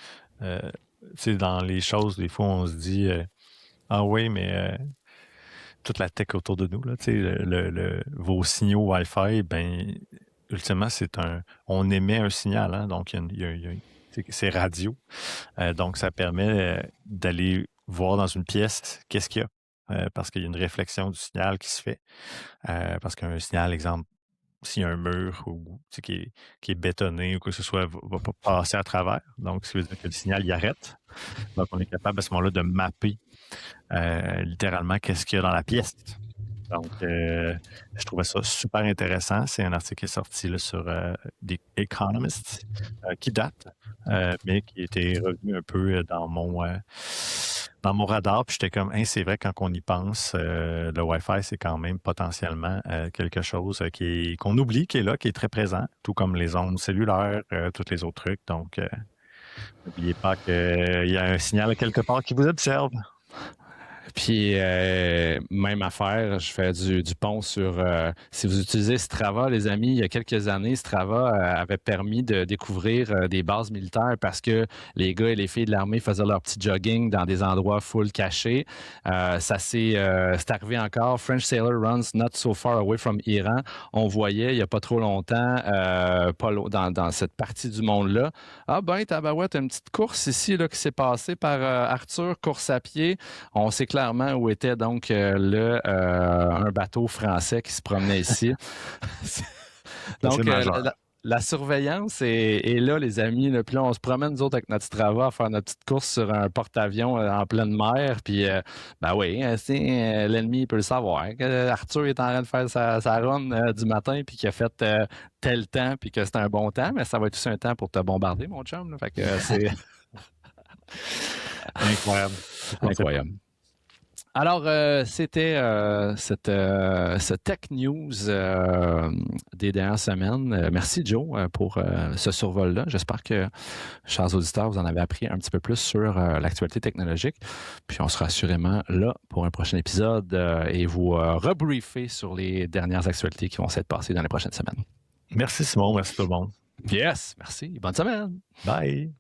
dans les choses, des fois, on se dit ah oui, mais toute la tech autour de nous, là, vos signaux Wi-Fi, ben, ultimement, on émet un signal, hein, donc c'est radio. Donc, ça permet d'aller voir dans une pièce qu'est-ce qu'il y a, parce qu'il y a une réflexion du signal qui se fait. Parce qu'un signal, exemple, s'il y a un mur qui est bétonné ou quoi que ce soit, va pas passer à travers. Donc, ça veut dire que le signal, il arrête. Donc, on est capable à ce moment-là de mapper littéralement qu'est-ce qu'il y a dans la pièce. Donc, je trouvais ça super intéressant. C'est un article qui est sorti là, sur The Economist qui date, mais qui était revenu un peu dans mon radar. Puis j'étais comme, c'est vrai, quand on y pense, le Wi-Fi, c'est quand même potentiellement quelque chose qu'on oublie, qui est là, qui est très présent, tout comme les ondes cellulaires, tous les autres trucs. Donc, n'oubliez pas qu'il y a un signal quelque part qui vous observe. Puis, même affaire, je fais du pont sur... si vous utilisez Strava, les amis, il y a quelques années, Strava avait permis de découvrir des bases militaires parce que les gars et les filles de l'armée faisaient leur petit jogging dans des endroits full cachés. C'est arrivé encore. French sailor runs not so far away from Iran. On voyait, il n'y a pas trop longtemps, dans cette partie du monde-là. Ah ben, tabarouette, une petite course ici là, qui s'est passée par Arthur, course à pied. On sait clairement où était donc un bateau français qui se promenait ici. Donc, la surveillance est là, les amis. Là. Puis là, on se promène, nous autres, avec notre Strava, à faire notre petite course sur un porte-avions en pleine mer. Puis, l'ennemi peut le savoir. Arthur est en train de faire sa run du matin, puis qu'il a fait tel temps, puis que c'est un bon temps, mais ça va être aussi un temps pour te bombarder, mon chum. Là. Fait que c'est... Incroyable. Incroyable. Alors, c'était ce Tech News des dernières semaines. Merci, Joe, pour ce survol-là. J'espère que, chers auditeurs, vous en avez appris un petit peu plus sur l'actualité technologique. Puis, on sera assurément là pour un prochain épisode et vous rebriefer sur les dernières actualités qui vont s'être passées dans les prochaines semaines. Merci, Simon. Merci tout le monde. Yes, merci. Bonne semaine. Bye.